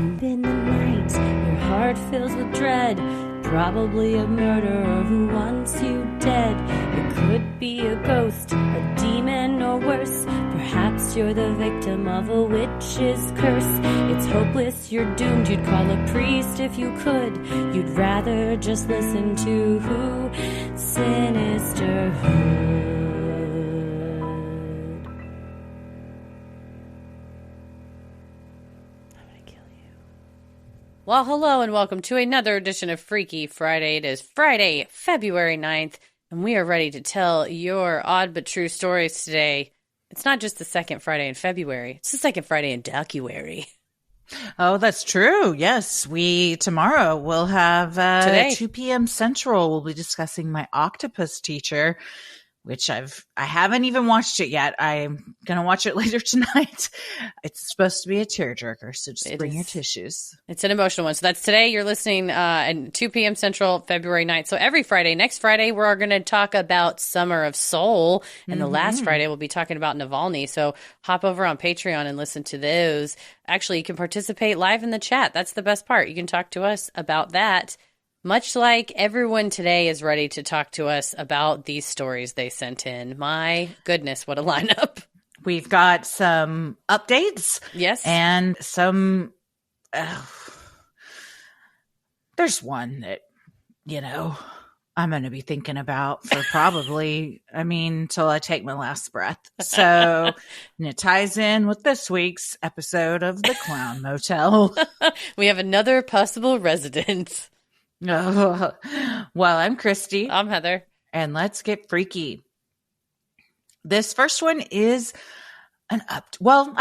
in the night, your heart fills with dread. Probably a murderer who wants you dead. It could be a ghost, a demon, or worse. Perhaps you're the victim of a witch's curse. It's hopeless, you're doomed. You'd call a priest if you could. You'd rather just listen to Sinisterhood. Well, hello and welcome to another edition of Freaky Friday. It is Friday, February 9th, and we are ready to tell your odd but true stories today. It's not just the second Friday in February, it's the second Friday in Duckuary. Oh, that's true. Yes, tomorrow will have Today. 2 p.m. Central. We'll be discussing My Octopus Teacher, which I haven't even watched it yet. I'm going to watch it later tonight. It's supposed to be a tearjerker, so just bring your tissues. It's an emotional one. So that's today. You're listening at 2 p.m. Central, February 9th. So every Friday, next Friday, we're going to talk about Summer of Soul. And the last Friday, we'll be talking about Navalny. So hop over on Patreon and listen to those. Actually, you can participate live in the chat. That's the best part. You can talk to us about that. Much like everyone today is ready to talk to us about these stories they sent in. My goodness, what a lineup. We've got some updates. Yes. And some, there's one that, I'm going to be thinking about for probably, till I take my last breath. So, and it ties in with this week's episode of The Clown Motel. We have another possible resident. Oh, well, I'm Christy. I'm Heather. And let's get freaky. This first one is I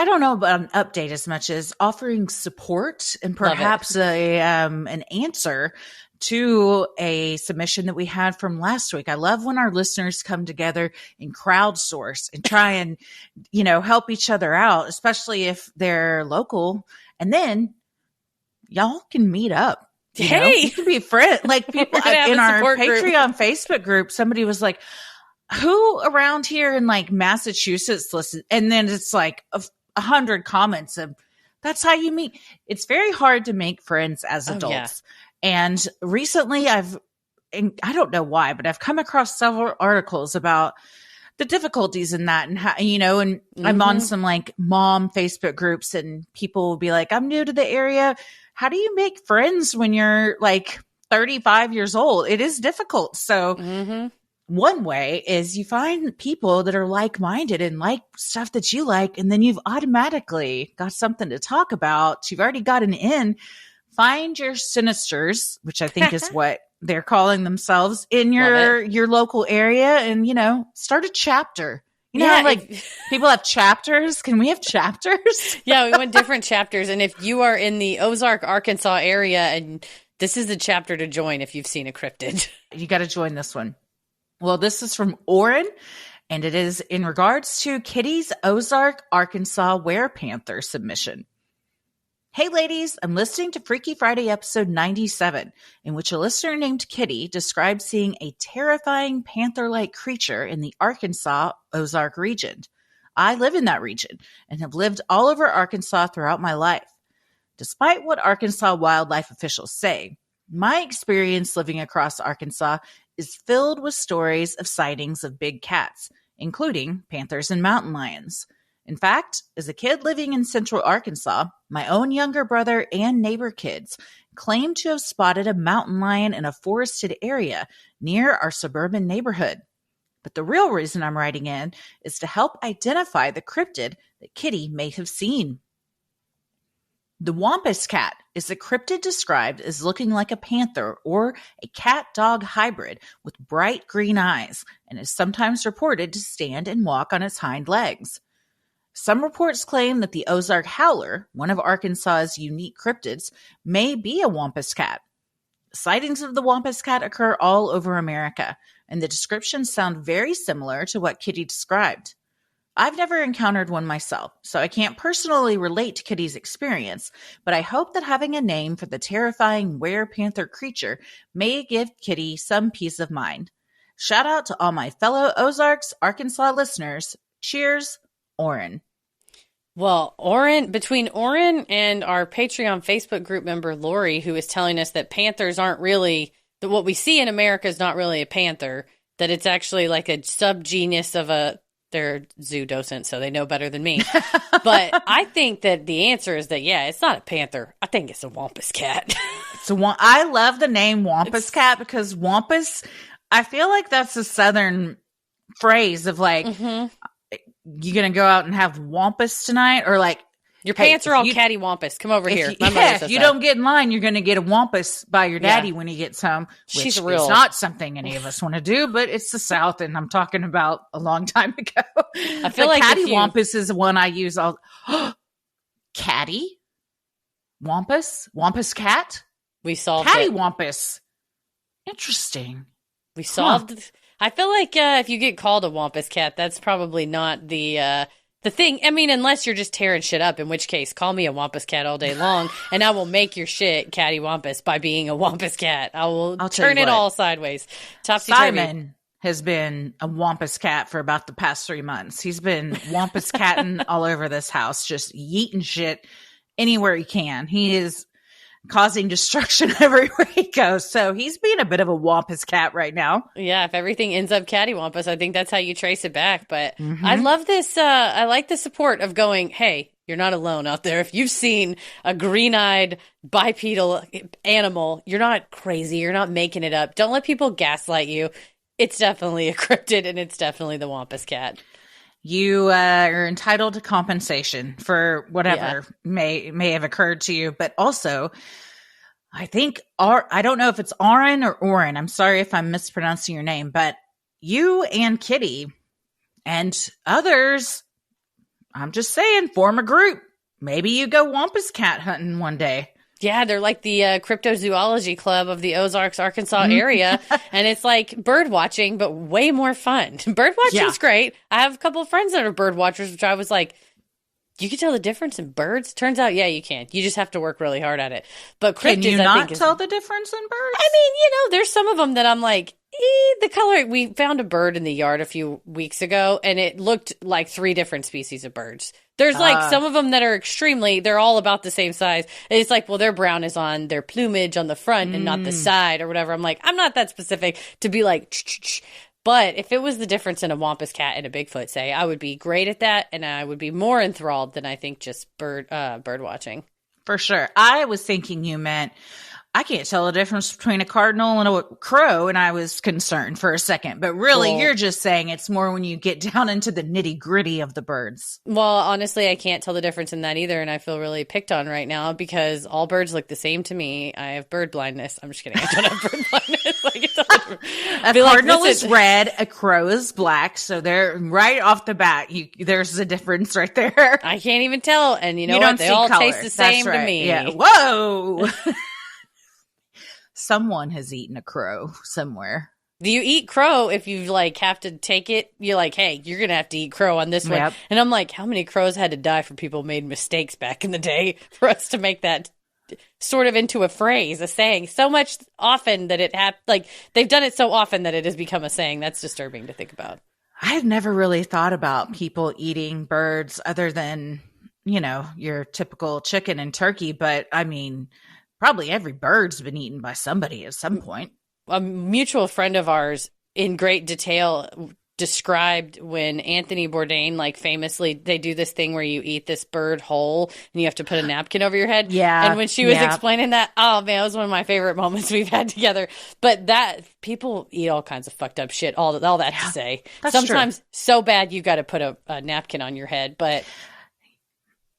don't know about an update as much as offering support and perhaps an answer to a submission that we had from last week. I love when our listeners come together and crowdsource and try and, help each other out, especially if they're local. And then y'all can meet up. You can be friends. Like people in our Patreon Facebook group, somebody was like, who around here in like Massachusetts listen? And then it's like 100 comments of that's how you meet. It's very hard to make friends as adults. Yeah. And recently and I don't know why, but I've come across several articles about the difficulties in that and how, and I'm on some like mom Facebook groups and people will be like, I'm new to the area. How do you make friends when you're like 35 years old? It is difficult. So one way is you find people that are like-minded and like stuff that you like, and then you've automatically got something to talk about. You've already got an in. Find your sinisters, which I think is what they're calling themselves in your local area, and, start a chapter. People have chapters. Can we have chapters? Yeah, we want different chapters. And if you are in the Ozark-Arkansas area, and this is the chapter to join if you've seen a cryptid. You got to join this one. Well, this is from Oren, and it is in regards to Kitty's Ozark-Arkansas Were-Panther submission. Hey ladies, I'm listening to Freaky Friday episode 97, in which a listener named Kitty described seeing a terrifying panther-like creature in the Arkansas Ozark region. I live in that region and have lived all over Arkansas throughout my life. Despite what Arkansas wildlife officials say, my experience living across Arkansas is filled with stories of sightings of big cats, including panthers and mountain lions. In fact, as a kid living in central Arkansas, my own younger brother and neighbor kids claimed to have spotted a mountain lion in a forested area near our suburban neighborhood. But the real reason I'm writing in is to help identify the cryptid that Kitty may have seen. The Wampus cat is a cryptid described as looking like a panther or a cat-dog hybrid with bright green eyes, and is sometimes reported to stand and walk on its hind legs. Some reports claim that the Ozark howler, one of Arkansas's unique cryptids, may be a Wampus cat. Sightings of the Wampus cat occur all over America, and the descriptions sound very similar to what Kitty described. I've never encountered one myself, so I can't personally relate to Kitty's experience, but I hope that having a name for the terrifying Were-Panther creature may give Kitty some peace of mind. Shout out to all my fellow Ozarks, Arkansas listeners. Cheers, Oren. Well, between Oren and our Patreon Facebook group member Lori, who is telling us that panthers aren't really that what we see in America is not really a panther, that it's actually like a subgenus of they're zoo docents, so they know better than me. But I think that the answer is that, yeah, it's not a panther. I think it's a wampus cat. I love the name wampus cat because wampus, I feel like that's a Southern phrase of like, you gonna go out and have wampus tonight, or like your pants are all catty wampus. Come over here. If you don't get in line, you're gonna get a wampus by your daddy when he gets home. Which She's is real. not something any of us want to do, but it's the South, and I'm talking about a long time ago. I feel like catty wampus is the one I use all. Catty wampus cat. We solved catty it. Wampus. Interesting. We solved. I feel like if you get called a wampus cat, that's probably not the thing. I mean, unless you're just tearing shit up, in which case, call me a wampus cat all day long, and I will make your shit catty wampus by being a wampus cat. I'll turn it all sideways. Simon has been a wampus cat for about the past 3 months. He's been wampus catting all over this house, just yeeting shit anywhere he can. He is causing destruction everywhere he goes. So he's being a bit of a wampus cat right now. Yeah, if everything ends up cattywampus, I think that's how you trace it back. But I love this. I like the support of going, hey, you're not alone out there. If you've seen a green-eyed bipedal animal, you're not crazy. You're not making it up. Don't let people gaslight you. It's definitely a cryptid, and it's definitely the wampus cat. You are entitled to compensation for whatever may have occurred to you, but also, I think I don't know if it's Oren or Oren. I'm sorry if I'm mispronouncing your name, but you and Kitty and others, I'm just saying, form a group. Maybe you go wampus cat hunting one day. Yeah, they're like the cryptozoology club of the Ozark-Arkansas area. And it's like bird watching, but way more fun. Bird watching's great. I have a couple of friends that are bird watchers, which I was like, you can tell the difference in birds? Turns out, yeah, you can. You just have to work really hard at it. But cryptids, can you not tell the difference in birds? I mean, there's some of them that I'm like, the color. We found a bird in the yard a few weeks ago, and it looked like 3 different species of birds. There's like some of them that are they're all about the same size. And it's like, well, their brown is on their plumage on the front and not the side or whatever. I'm like, I'm not that specific to be like, but if it was the difference in a wampus cat and a Bigfoot, say, I would be great at that, and I would be more enthralled than I think just bird watching. For sure. I was thinking you meant, I can't tell the difference between a cardinal and a crow, and I was concerned for a second. But really, you're just saying it's more when you get down into the nitty-gritty of the birds. Well, honestly, I can't tell the difference in that either, and I feel really picked on right now because all birds look the same to me. I have bird blindness. I'm just kidding. I don't have bird blindness. A cardinal is red, a crow is black, so they're right off the bat. There's a difference right there. I can't even tell, and you know what? They all taste the same to me. Yeah. Whoa! Someone has eaten a crow somewhere. Do you eat crow if you like have to take it? You're like, hey, you're going to have to eat crow on this one. And I'm like, how many crows had to die for people made mistakes back in the day for us to make that sort of into a phrase, a saying, so much often that it like they've done it so often that it has become a saying. That's disturbing to think about. I've never really thought about people eating birds other than, your typical chicken and turkey. But I mean, probably every bird's been eaten by somebody at some point. A mutual friend of ours in great detail described when Anthony Bourdain, like famously, they do this thing where you eat this bird whole and you have to put a napkin over your head. Yeah. And when she was explaining that, oh man, it was one of my favorite moments we've had together. But that people eat all kinds of fucked up shit. All that to say, sometimes true. So bad you got to put a napkin on your head, but.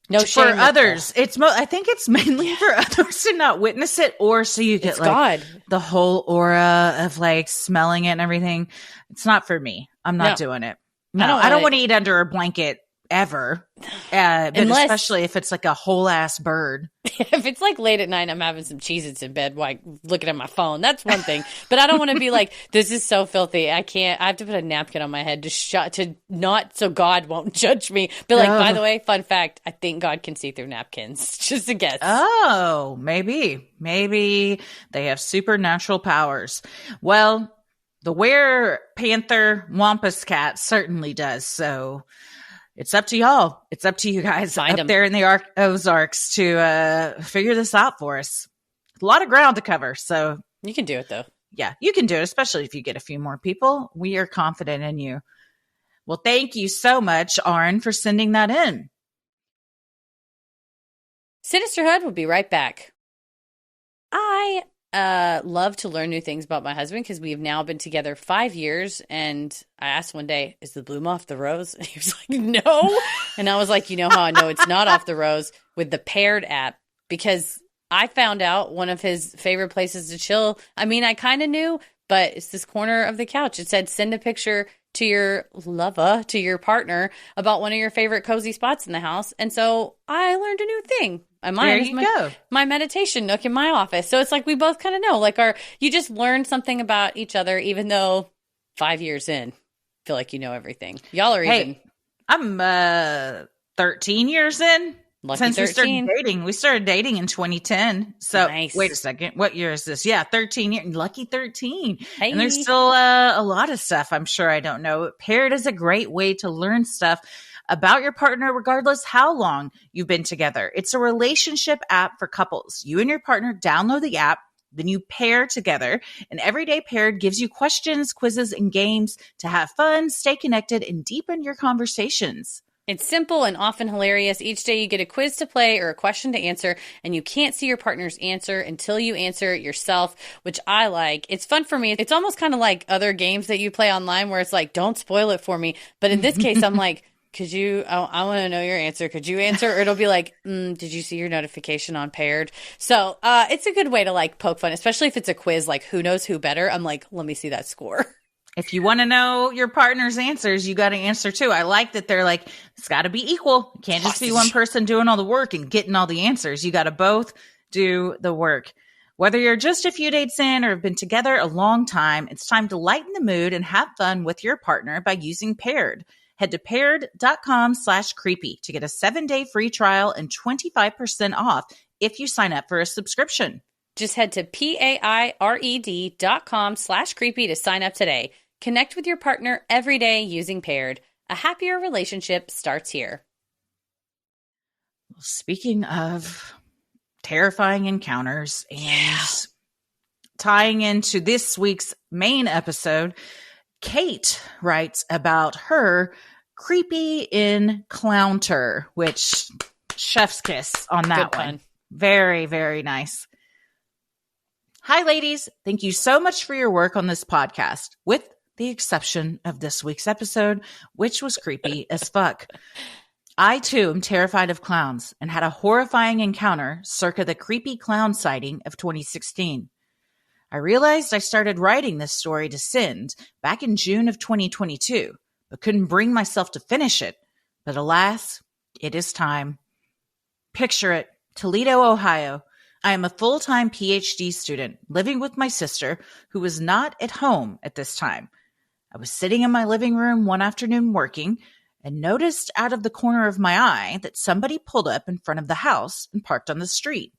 No shame for others. I think it's mainly for others to not witness it, or so you get the whole aura of like smelling it and everything. It's not for me. I'm not doing it. No, I don't want to eat under a blanket ever. But especially if it's like a whole ass bird. If it's like late at night, I'm having some Cheez-Its in bed while looking at my phone. That's one thing. But I don't want to be like, this is so filthy. I have to put a napkin on my head to not so God won't judge me. But like, by the way, fun fact, I think God can see through napkins. Just a guess. Oh, maybe they have supernatural powers. Well, the Were-Panther wampus cat certainly does. So It's up to y'all. It's up to you guys Find up 'em. there in the Ozarks to figure this out for us. A lot of ground to cover. So You can do it, though. yeah, you can do it, especially if you get a few more people. We are confident in you. Well, thank you so much, Arn, for sending that in. Sinisterhood will be right back. I love to learn new things about my husband because we've now been together 5 years. And I asked one day, is the bloom off the rose? And he was like, no. And I was like, you know how I know it's not off the rose? With the Paired app, because I found out one of his favorite places to chill. I mean, I kind of knew, but it's this corner of the couch. It said, send a picture to your lover, to your partner, about one of your favorite cozy spots in the house. And so I learned a new thing. There you go. My meditation nook in my office. So it's like we both kind of know, like you just learn something about each other, even though 5 years in, feel like you know everything. Y'all are even. I'm 13 years in. Lucky Since 13. we started dating in 2010. So Nice. Wait a second. What year is this? Yeah, 13 years. Lucky 13. Hey. And there's still a lot of stuff I'm sure I don't know. Paired is a great way to learn stuff about your partner, regardless how long you've been together. It's a relationship app for couples. You and your partner download the app, then you pair together. And Everyday Paired gives you questions, quizzes, and games to have fun, stay connected, and deepen your conversations. It's simple and often hilarious. Each day you get a quiz to play or a question to answer, and you can't see your partner's answer until you answer it yourself, which I like. It's fun for me. It's almost kind of like other games that you play online where it's like, don't spoil it for me. But in this case, I'm like, I want to know your answer. Could you answer? Or it'll be like, did you see your notification on Paired? So it's a good way to like poke fun, especially if it's a quiz, like who knows who better. I'm like, let me see that score. If you want to know your partner's answers, you got to answer too. I like that they're like, it's got to be equal. It can't just be one person doing all the work and getting all the answers. You got to both do the work. Whether you're just a few dates in or have been together a long time, it's time to lighten the mood and have fun with your partner by using Paired. Head to paired.com/creepy to get a 7-day free trial and 25% off if you sign up for a subscription. Just head to paired.com/creepy to sign up today. Connect with your partner every day using Paired. A happier relationship starts here. Speaking of terrifying encounters and tying into this week's main episode, Kate writes about her creepy enCLOWNter, which chef's kiss on that one. Very, very nice. Hi, ladies. Thank you so much for your work on this podcast, with the exception of this week's episode, which was creepy as fuck. I, too, am terrified of clowns and had a horrifying encounter circa the creepy clown sighting of 2016. I realized I started writing this story to send back in June of 2022, but couldn't bring myself to finish it. But alas, it is time. Picture it, Toledo, Ohio. I am a full-time PhD student living with my sister, who was not at home at this time. I was sitting in my living room one afternoon working and noticed out of the corner of my eye that somebody pulled up in front of the house and parked on the street.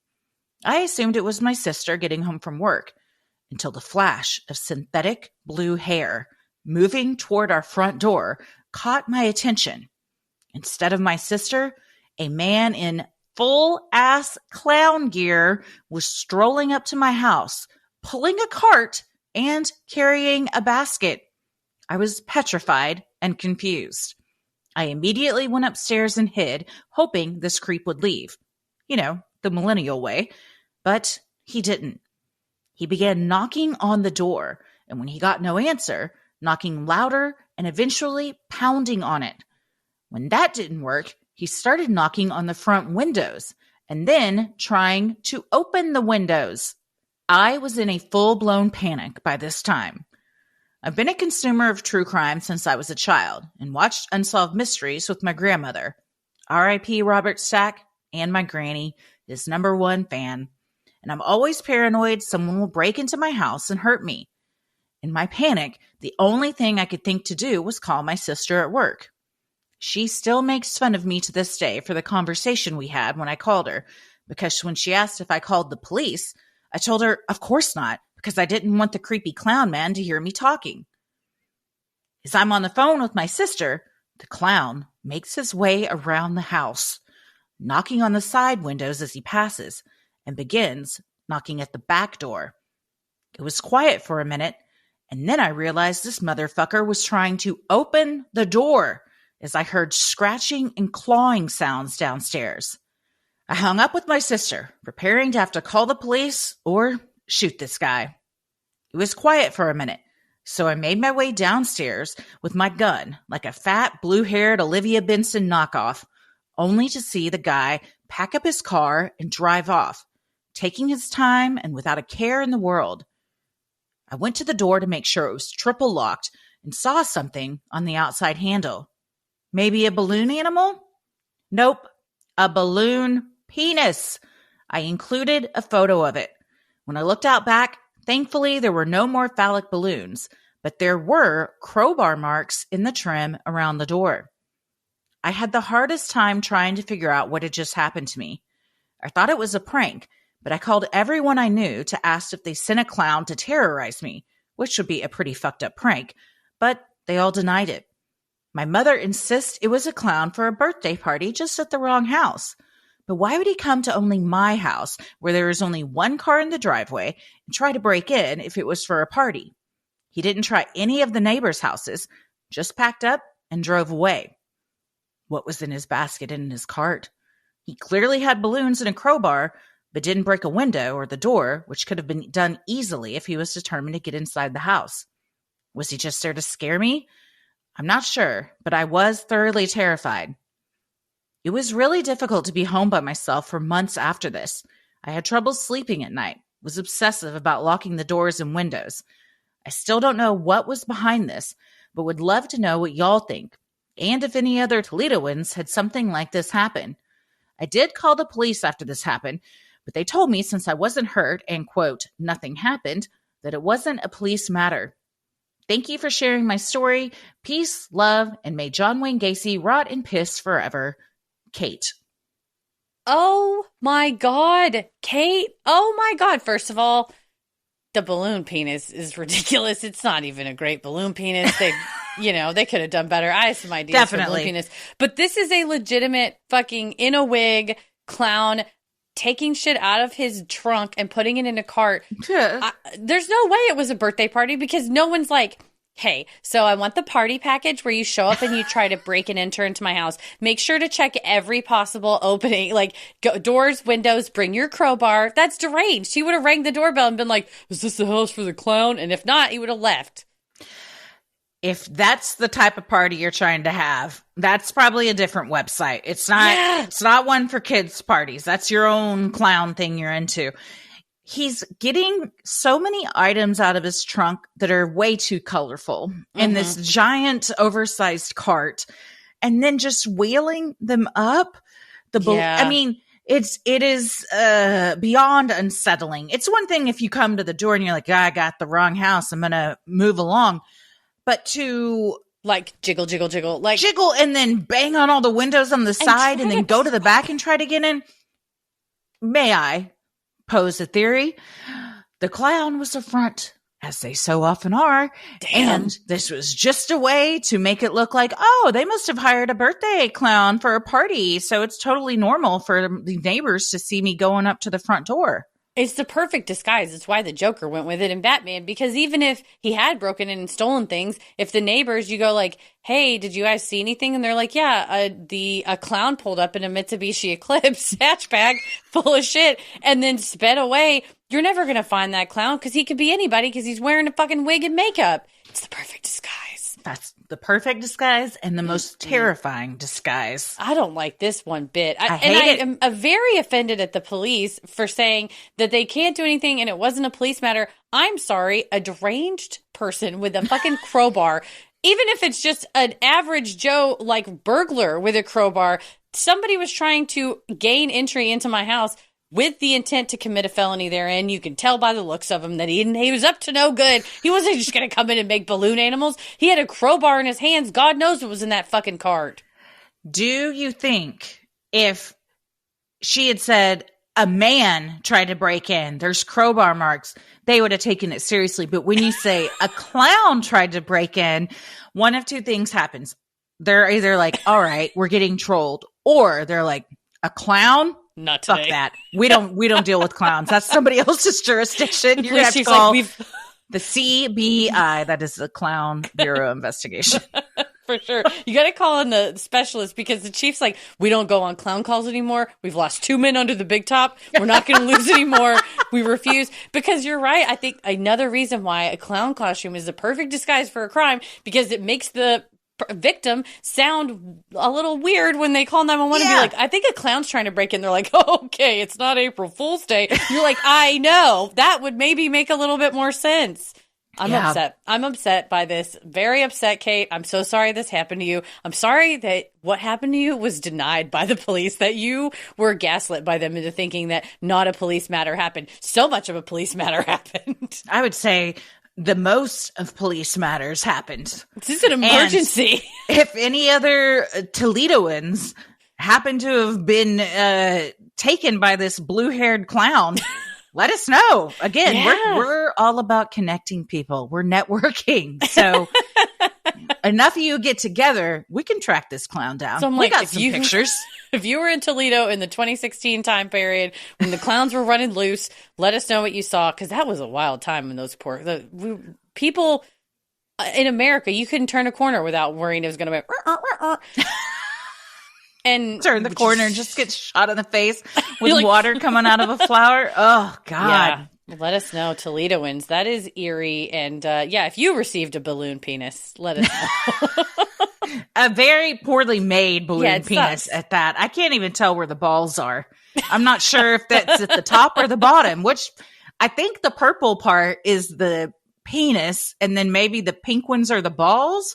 I assumed it was my sister getting home from work until the flash of synthetic blue hair moving toward our front door caught my attention. Instead of my sister, a man in full-ass clown gear was strolling up to my house, pulling a cart and carrying a basket. I was petrified and confused. I immediately went upstairs and hid, hoping this creep would leave. You know, the millennial way. But he didn't. He began knocking on the door, and when he got no answer, knocking louder and eventually pounding on it. When that didn't work, he started knocking on the front windows and then trying to open the windows. I was in a full-blown panic by this time. I've been a consumer of true crime since I was a child and watched unsolved mysteries with my grandmother. R.I.P. Robert Stack and my granny, his #1 fan. And I'm always paranoid someone will break into my house and hurt me. In my panic, the only thing I could think to do was call my sister at work. She still makes fun of me to this day for the conversation we had when I called her, because when she asked if I called the police, I told her, of course not, because I didn't want the creepy clown man to hear me talking. As I'm on the phone with my sister, The clown makes his way around the house, knocking on the side windows as he passes, and begins knocking at the back door. It was quiet for a minute, and then I realized this motherfucker was trying to open the door as I heard scratching and clawing sounds downstairs. I hung up with my sister, preparing to have to call the police or shoot this guy. It was quiet for a minute, so I made my way downstairs with my gun like a fat, blue-haired Olivia Benson knockoff, only to see the guy pack up his car and drive off, taking his time and without a care in the world. I went to the door to make sure it was triple locked and saw something on the outside handle. Maybe a balloon animal? Nope, a balloon penis. I included a photo of it. When I looked out back, thankfully there were no more phallic balloons, but there were crowbar marks in the trim around the door. I had the hardest time trying to figure out what had just happened to me. I thought it was a prank, but I called everyone I knew to ask if they sent a clown to terrorize me, which would be a pretty fucked up prank, but they all denied it. My mother insists it was a clown for a birthday party just at the wrong house. But why would he come to only my house, where there is only one car in the driveway, and try to break in if it was for a party? He didn't try any of the neighbors' houses, just packed up and drove away. What was in his basket and in his cart? He clearly had balloons and a crowbar, but didn't break a window or the door, which could have been done easily if he was determined to get inside the house. Was he just there to scare me? I'm not sure, but I was thoroughly terrified. It was really difficult to be home by myself for months after this. I had trouble sleeping at night, was obsessive about locking the doors and windows. I still don't know what was behind this, but would love to know what y'all think, and if any other Toledoans had something like this happen. I did call the police after this happened, but they told me since I wasn't hurt and, quote, nothing happened, that it wasn't a police matter. Thank you for sharing my story. Peace, love, and may John Wayne Gacy rot in piss forever. Kate. Oh my God, Kate. Oh my God. First of all, the balloon penis is ridiculous. It's not even a great balloon penis. They, they could have done better. I have some ideas for balloon penis. But this is a legitimate fucking in a wig clown taking shit out of his trunk and putting it in a cart. There's no way it was a birthday party because no one's like, hey, so I want the party package where you show up and you try to break and enter into my house. Make sure to check every possible opening, like doors, windows, bring your crowbar. That's deranged. He would have rang the doorbell and been like, is this the house for the clown? And if not, he would have left. If that's the type of party you're trying to have, that's probably a different website. It's not one for kids' parties. That's your own clown thing you're into. He's getting so many items out of his trunk that are way too colorful in this giant oversized cart and then just wheeling them up. I mean, it is beyond unsettling. It's one thing if you come to the door and you're like, I got the wrong house. I'm going to move along. But to like jiggle, jiggle and then bang on all the windows on the side and then go to the back and try to get in. May I pose a theory? The clown was a front, as they so often are. Damn. And this was just a way to make it look like, oh, they must have hired a birthday clown for a party. So it's totally normal for the neighbors to see me going up to the front door. It's the perfect disguise. It's why the Joker went with it in Batman, because even if he had broken in and stolen things, if the neighbors, you go like, hey, did you guys see anything? And they're like, yeah, a clown pulled up in a Mitsubishi Eclipse hatchback full of shit and then sped away. You're never going to find that clown because he could be anybody because he's wearing a fucking wig and makeup. It's the perfect disguise. That's the perfect disguise and the most terrifying disguise. I don't like this one bit. I hate it. am very offended at the police for saying that they can't do anything and it wasn't a police matter. I'm sorry, a deranged person with a fucking crowbar, even if it's just an average Joe, like burglar with a crowbar, somebody was trying to gain entry into my house with the intent to commit a felony therein. You can tell by the looks of him that he was up to no good. He wasn't just going to come in and make balloon animals. He had a crowbar in his hands. God knows what was in that fucking cart. Do you think if she had said a man tried to break in, there's crowbar marks, they would have taken it seriously? But when you say a clown tried to break in, one of two things happens. they're either like, all right, we're getting trolled, or they're like, a clown? Not today. Fuck that. We don't deal with clowns. That's somebody else's jurisdiction. You're gonna have to Chief's call like, the CBI. That is the Clown Bureau Investigation. For sure. You got to call in the specialist because the chief's like, we don't go on clown calls anymore. We've lost 2 men under the big top. We're not going to lose anymore. We refuse. Because you're right. I think another reason why a clown costume is the perfect disguise for a crime, because it makes the victim sound a little weird when they call 911 and be like, I think a clown's trying to break in. They're like, oh, okay, it's not April Fool's Day. You're like, I know. That would maybe make a little bit more sense. I'm upset. I'm upset by this. Very upset, Kate. I'm so sorry this happened to you. I'm sorry that what happened to you was denied by the police, that you were gaslit by them into thinking that not a police matter happened. So much of a police matter happened. I would say the most of police matters happened. This is an emergency. And if any other Toledoans happen to have been taken by this blue-haired clown, let us know. Again, we're all about connecting people. We're networking. So enough of you get together, we can track this clown down. So I'm we like, got some pictures. If you were in Toledo in the 2016 time period when the clowns were running loose, let us know what you saw, because that was a wild time when those people in America, you couldn't turn a corner without worrying it was going to be and turn the corner and just get shot in the face with like, water coming out of a flower. Oh, God. Yeah. Let us know, Toledoans. That is eerie. And if you received a balloon penis, let us know. A very poorly made balloon penis sucks. At that. I can't even tell where the balls are. I'm not sure if that's at the top or the bottom, which I think the purple part is the penis, and then maybe the pink ones are the balls.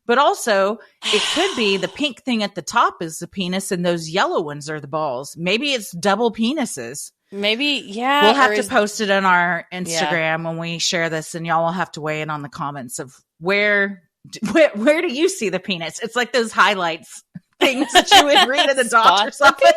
But also, it could be the pink thing at the top is the penis and those yellow ones are the balls. Maybe it's double penises. Maybe, yeah. We'll have to post it on our Instagram when we share this, and y'all will have to weigh in on the comments of where do you see the penis? It's like those highlights things that you would read in the doctor's office.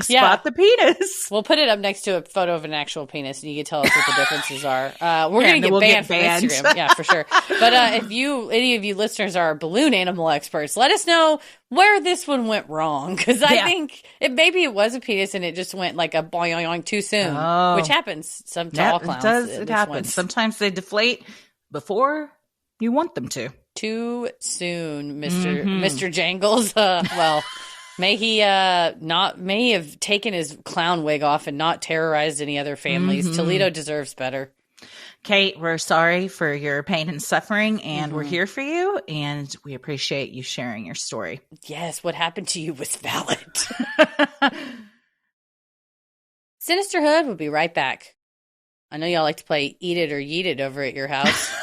Spot the penis. We'll put it up next to a photo of an actual penis, and you can tell us what the differences are. We're going to get banned from Instagram. Yeah, for sure. But if any of you listeners are balloon animal experts, let us know where this one went wrong. Because I think maybe it was a penis, and it just went like a boing too soon, which happens to all clowns. It happens. Sometimes they deflate before you want them to. Too soon, Mr. Jangles. May he may have taken his clown wig off and not terrorized any other families. Toledo deserves better. Kate, we're sorry for your pain and suffering, and we're here for you, and we appreciate you sharing your story. Yes, what happened to you was valid. Sinisterhood will be right back. I know y'all like to play Eat It or Yeet It over at your house.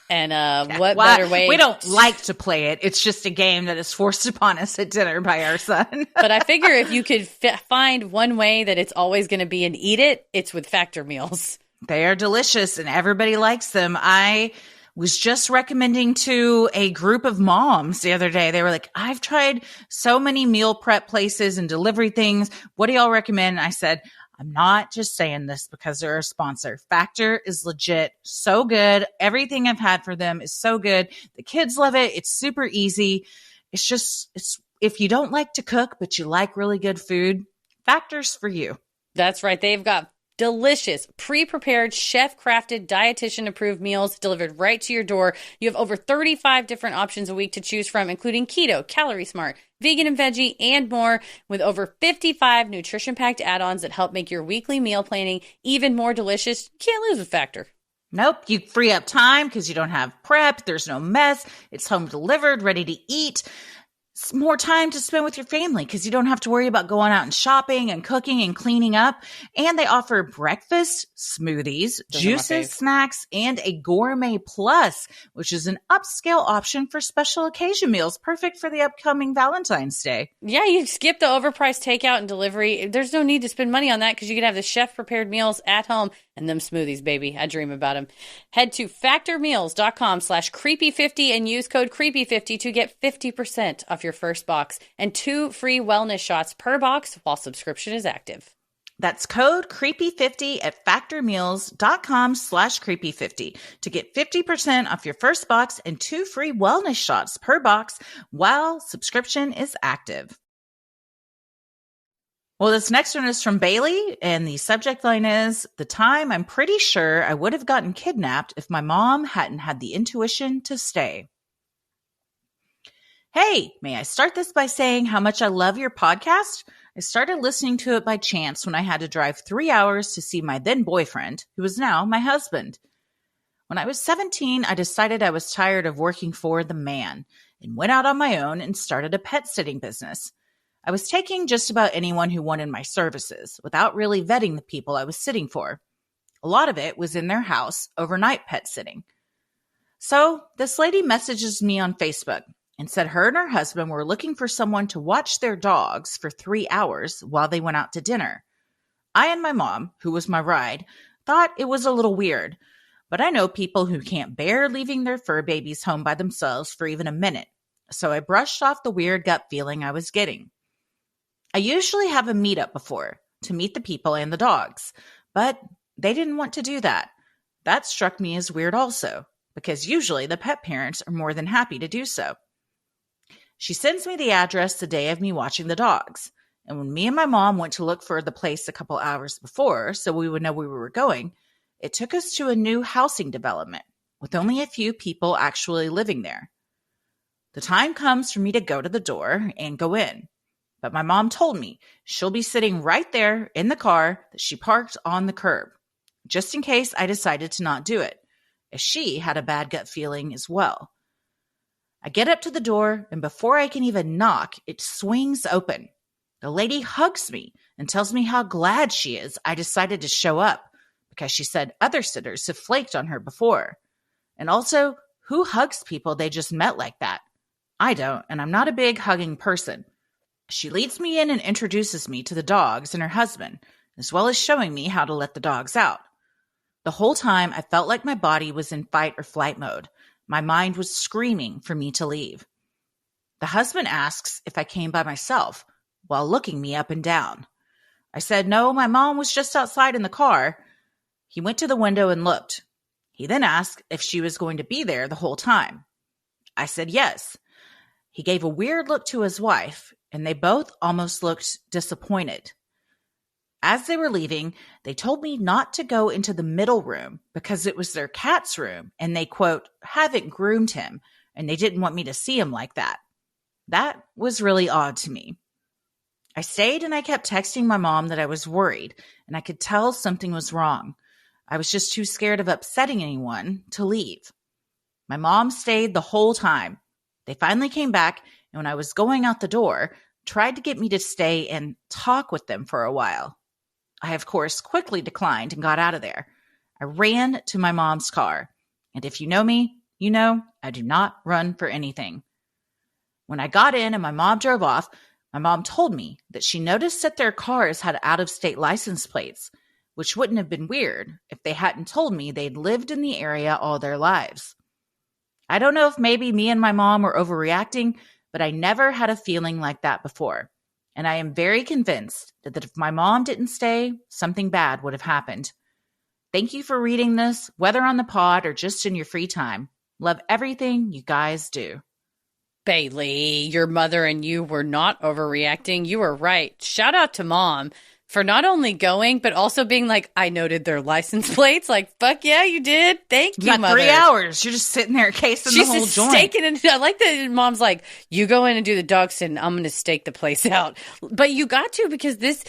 And what better way? We don't like to play it. It's just a game that is forced upon us at dinner by our son. But I figure if you could find one way that it's always going to be an eat it, it's with Factor meals. They are delicious and everybody likes them. I was just recommending to a group of moms the other day. They were like, I've tried so many meal prep places and delivery things. What do y'all recommend? I said, I'm not just saying this because they're a sponsor. Factor is legit so good. Everything I've had for them is so good. The kids love it. It's super easy. It's if you don't like to cook, but you like really good food, Factor's for you. That's right. They've got delicious, pre-prepared, chef-crafted, dietitian-approved meals delivered right to your door. You have over 35 different options a week to choose from, including keto, calorie smart, vegan and veggie, and more, with over 55 nutrition-packed add-ons that help make your weekly meal planning even more delicious. You can't lose with Factor. Nope. You free up time because you don't have prep. There's no mess. It's home delivered, ready to eat. It's more time to spend with your family because you don't have to worry about going out and shopping and cooking and cleaning up. And they offer breakfast, smoothies, juices, snacks, and a gourmet plus, which is an upscale option for special occasion meals, perfect for the upcoming Valentine's Day. Yeah, you skip the overpriced takeout and delivery. There's no need to spend money on that because you can have the chef-prepared meals at home. And them smoothies, baby. I dream about them. Head to factormeals.com/creepy50 and use code creepy50 to get 50% off your first box and 2 free wellness shots per box while subscription is active. That's code CREEPY50 at factormeals.com/creepy50 to get 50% off your first box and 2 free wellness shots per box while subscription is active. Well, this next one is from Bailey, and the subject line is, the time I'm pretty sure I would have gotten kidnapped if my mom hadn't had the intuition to stay. Hey, may I start this by saying how much I love your podcast? I started listening to it by chance when I had to drive 3 hours to see my then boyfriend, who is now my husband. When I was 17, I decided I was tired of working for the man and went out on my own and started a pet sitting business. I was taking just about anyone who wanted my services without really vetting the people I was sitting for. A lot of it was in their house, overnight pet sitting. So this lady messages me on Facebook and said her and her husband were looking for someone to watch their dogs for 3 hours while they went out to dinner. I and my mom, who was my ride, thought it was a little weird, but I know people who can't bear leaving their fur babies home by themselves for even a minute, so I brushed off the weird gut feeling I was getting. I usually have a meetup before to meet the people and the dogs, but they didn't want to do that. That struck me as weird also, because usually the pet parents are more than happy to do so. She sends me the address the day of me watching the dogs, and when me and my mom went to look for the place a couple hours before so we would know where we were going, it took us to a new housing development with only a few people actually living there. The time comes for me to go to the door and go in, but my mom told me she'll be sitting right there in the car that she parked on the curb, just in case I decided to not do it, as she had a bad gut feeling as well. I get up to the door, and before I can even knock, it swings open. The lady hugs me and tells me how glad she is I decided to show up, because she said other sitters have flaked on her before. And also, who hugs people they just met like that? I don't, and I'm not a big hugging person. She leads me in and introduces me to the dogs and her husband, as well as showing me how to let the dogs out. The whole time, I felt like my body was in fight or flight mode. My mind was screaming for me to leave. The husband asks if I came by myself while looking me up and down. I said, no, my mom was just outside in the car. He went to the window and looked. He then asked if she was going to be there the whole time. I said yes. He gave a weird look to his wife, and they both almost looked disappointed. As they were leaving, they told me not to go into the middle room because it was their cat's room and they, quote, haven't groomed him and they didn't want me to see him like that. That was really odd to me. I stayed and I kept texting my mom that I was worried and I could tell something was wrong. I was just too scared of upsetting anyone to leave. My mom stayed the whole time. They finally came back, and when I was going out the door, tried to get me to stay and talk with them for a while. I, of course, quickly declined and got out of there. I ran to my mom's car. And if you know me, you know I do not run for anything. When I got in and my mom drove off, my mom told me that she noticed that their cars had out-of-state license plates, which wouldn't have been weird if they hadn't told me they'd lived in the area all their lives. I don't know if maybe me and my mom were overreacting, but I never had a feeling like that before. And I am very convinced that if my mom didn't stay, something bad would have happened. Thank you for reading this, whether on the pod or just in your free time. Love everything you guys do. Bailey, your mother and you were not overreacting. You were right. Shout out to Mom for not only going, but also being like, I noted their license plates. Like, fuck yeah, you did. Thank you, got Mother. 3 hours. You're just sitting there casing the whole joint. She's just staking it. I like that Mom's like, you go in and do the dog sit, and I'm going to stake the place out. But you got to, because this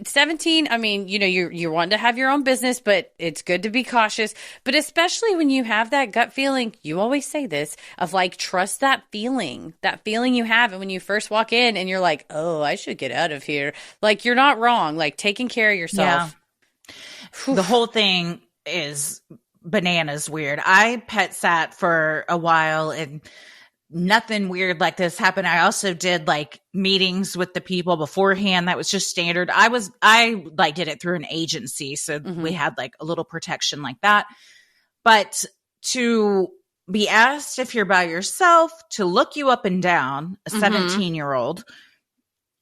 17, I mean, you know, you're wanting to have your own business, but it's good to be cautious. But especially when you have that gut feeling, you always say this, of like, trust that feeling you have. And when you first walk in and you're like, oh, I should get out of here. Like, you're not wrong. Like, taking care of yourself. Yeah. The whole thing is bananas weird. I pet sat for a while and nothing weird like this happened. I also did like meetings with the people beforehand. That was just standard. I like did it through an agency. So we had like a little protection like that. But to be asked if you're by yourself, to look you up and down, a 17-year-old,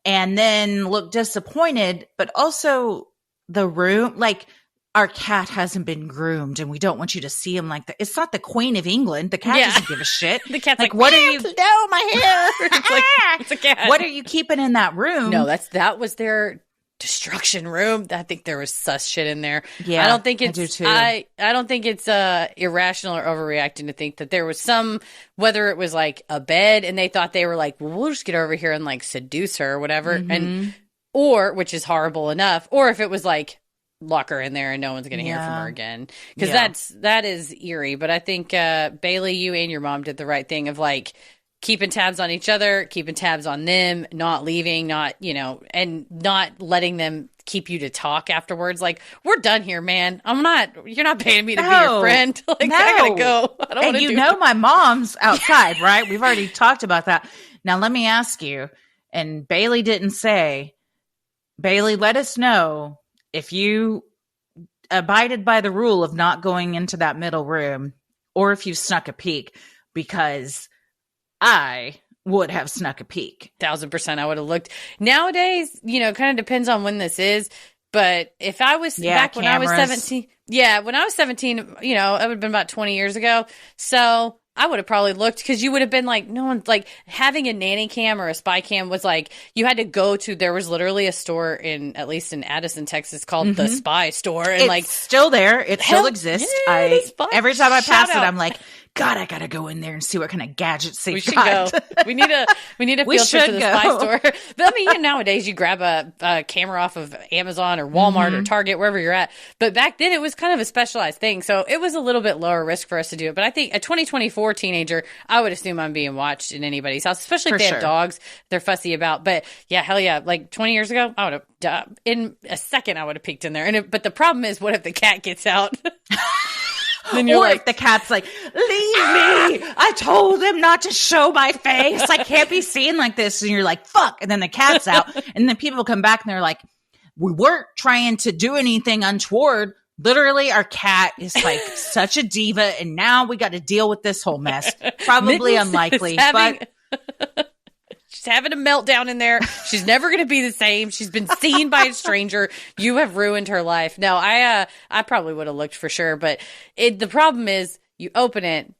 and then look disappointed, but also the room, like our cat hasn't been groomed and we don't want you to see him like that. It's not the Queen of England. The cat doesn't give a shit. The cat's like, what are you? No, my hair. It's like, it's a cat. What are you keeping in that room? No, that was their destruction room. I think there was sus shit in there. Yeah, I don't think it's. I do too. I don't think it's irrational or overreacting to think that there was whether it was like a bed and they thought they were like, well, we'll just get over here and like seduce her or whatever, or which is horrible enough, or if it was like, lock her in there and no one's going to hear from her again, because that is eerie. But I think Bailey, you and your mom did the right thing of like keeping tabs on each other, keeping tabs on them, not leaving, not, and not letting them keep you to talk afterwards. Like, we're done here, man. You're not paying me to be your friend. Like, I gotta go. I don't want to do my mom's outside, right? We've already talked about that. Now let me ask you, and Bailey didn't say, Bailey, let us know if you abided by the rule of not going into that middle room, or if you snuck a peek, because I would have snuck a peek. 1,000% I would have looked. Nowadays, kind of depends on when this is. But if I was back when I was 17, when I was 17, it would have been about 20 years ago. So I would have probably looked, because you would have been like, no one's like, having a nanny cam or a spy cam was like, you had to go to, there was literally a store at least in Addison, Texas, called the Spy Store. And it's still there. It still exists. Every time I pass it, I'm like, God, I gotta go in there and see what kind of gadgets they've got. Go. We need a field trip to the Spy Store. But I mean, nowadays you grab a camera off of Amazon or Walmart or Target, wherever you're at. But back then it was kind of a specialized thing, so it was a little bit lower risk for us to do it. But I think a 2024 teenager, I would assume I'm being watched in anybody's house, especially if they have dogs they're fussy about. But yeah, hell yeah, like 20 years ago, I would have in a second I would have peeked in there. But the problem is, what if the cat gets out? Then you're if the cat's like, leave me. I told him not to show my face. I can't be seen like this. And you're like, fuck. And then the cat's out. And then people come back and they're like, we weren't trying to do anything untoward. Literally, our cat is like such a diva. And now we got to deal with this whole mess. Probably unlikely. But she's having a meltdown in there. She's never going to be the same. She's been seen by a stranger. You have ruined her life. No, I probably would have looked for sure. But the problem is, you open it.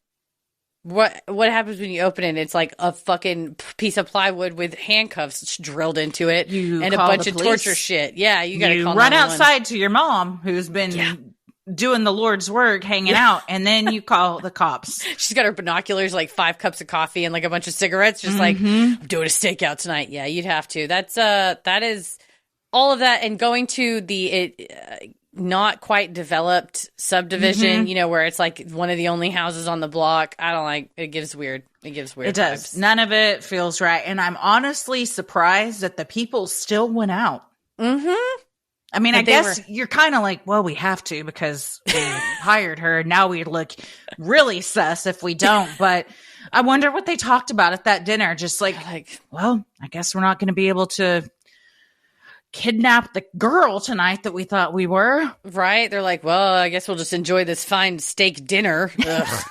What happens when you open it? It's like a fucking piece of plywood with handcuffs drilled into it and a bunch of torture shit. Yeah, you got to call 911. Run outside to your mom, who's been doing the Lord's work, hanging out, and then you call the cops. She's got her binoculars, like 5 cups of coffee and like a bunch of cigarettes, just like, I'm doing a stakeout tonight. Yeah, you'd have to. That is all of that. And going to the not quite developed subdivision, where it's like one of the only houses on the block. I don't like it. Gives weird. It gives weird. It does. Vibes. None of it feels right. And I'm honestly surprised that the people still went out. I mean, I guess you're kind of like, well, we have to because we hired her. Now we look really sus if we don't. But I wonder what they talked about at that dinner. Just like, well, I guess we're not going to be able to kidnap the girl tonight that we thought we were. Right. They're like, well, I guess we'll just enjoy this fine steak dinner. Ugh.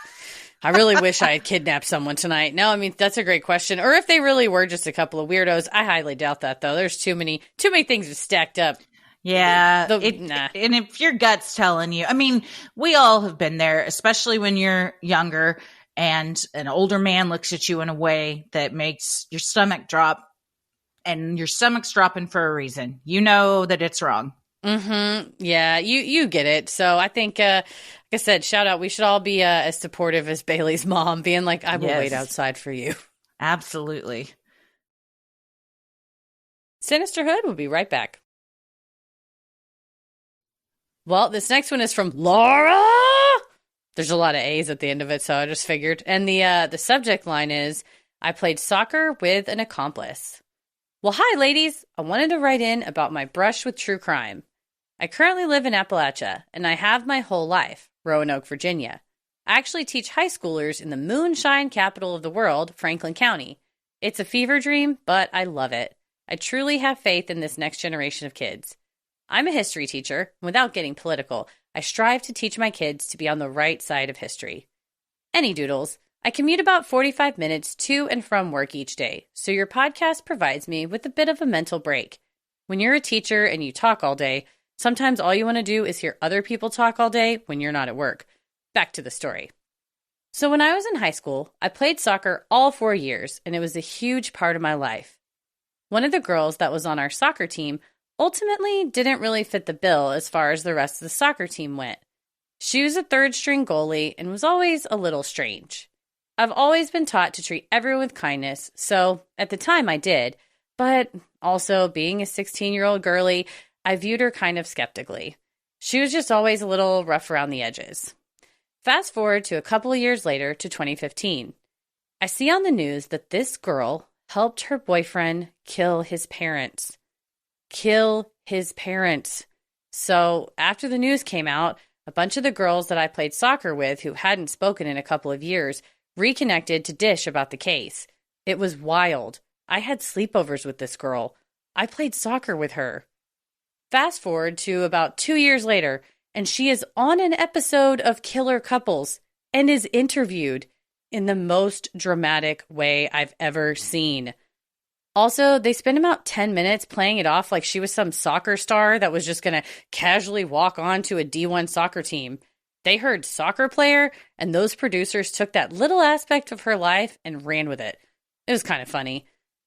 I really wish I had kidnapped someone tonight. No, I mean, that's a great question. Or if they really were just a couple of weirdos. I highly doubt that, though. There's too many things stacked up. Yeah. And if your gut's telling you, I mean, we all have been there, especially when you're younger and an older man looks at you in a way that makes your stomach drop, and your stomach's dropping for a reason. You know that it's wrong. Yeah, you get it. So I think, like I said, shout out. We should all be as supportive as Bailey's mom, being like, I will wait outside for you. Absolutely. Sinisterhood will be right back. Well, this next one is from Laura. There's a lot of A's at the end of it, so I just figured. And the subject line is, I played soccer with an accomplice. Well, hi, ladies. I wanted to write in about my brush with true crime. I currently live in Appalachia, and I have my whole life, Roanoke, Virginia. I actually teach high schoolers in the moonshine capital of the world, Franklin County. It's a fever dream, but I love it. I truly have faith in this next generation of kids. I'm a history teacher. Without getting political, I strive to teach my kids to be on the right side of history. Any doodles. I commute about 45 minutes to and from work each day, so your podcast provides me with a bit of a mental break. When you're a teacher and you talk all day, Sometimes all you want to do is hear other people talk all day when you're not at work. Back to the story. So when I was in high school, I played soccer all 4 years, and it was a huge part of my life. One of the girls that was on our soccer team ultimately didn't really fit the bill as far as the rest of the soccer team went. She was a third-string goalie and was always a little strange. I've always been taught to treat everyone with kindness, so at the time I did, but also being a 16-year-old girly, I viewed her kind of skeptically. She was just always a little rough around the edges. Fast forward to a couple of years later to 2015. I see on the news that this girl helped her boyfriend kill his parents. Kill his parents. So after the news came out, a bunch of the girls that I played soccer with who hadn't spoken in a couple of years reconnected to dish about the case. It was wild. I had sleepovers with this girl. I played soccer with her. Fast forward to about 2 years later, and she is on an episode of Killer Couples and is interviewed in the most dramatic way I've ever seen. Also, they spent about 10 minutes playing it off like she was some soccer star that was just going to casually walk on to a D1 soccer team. They heard soccer player, and those producers took that little aspect of her life and ran with it. It was kind of funny.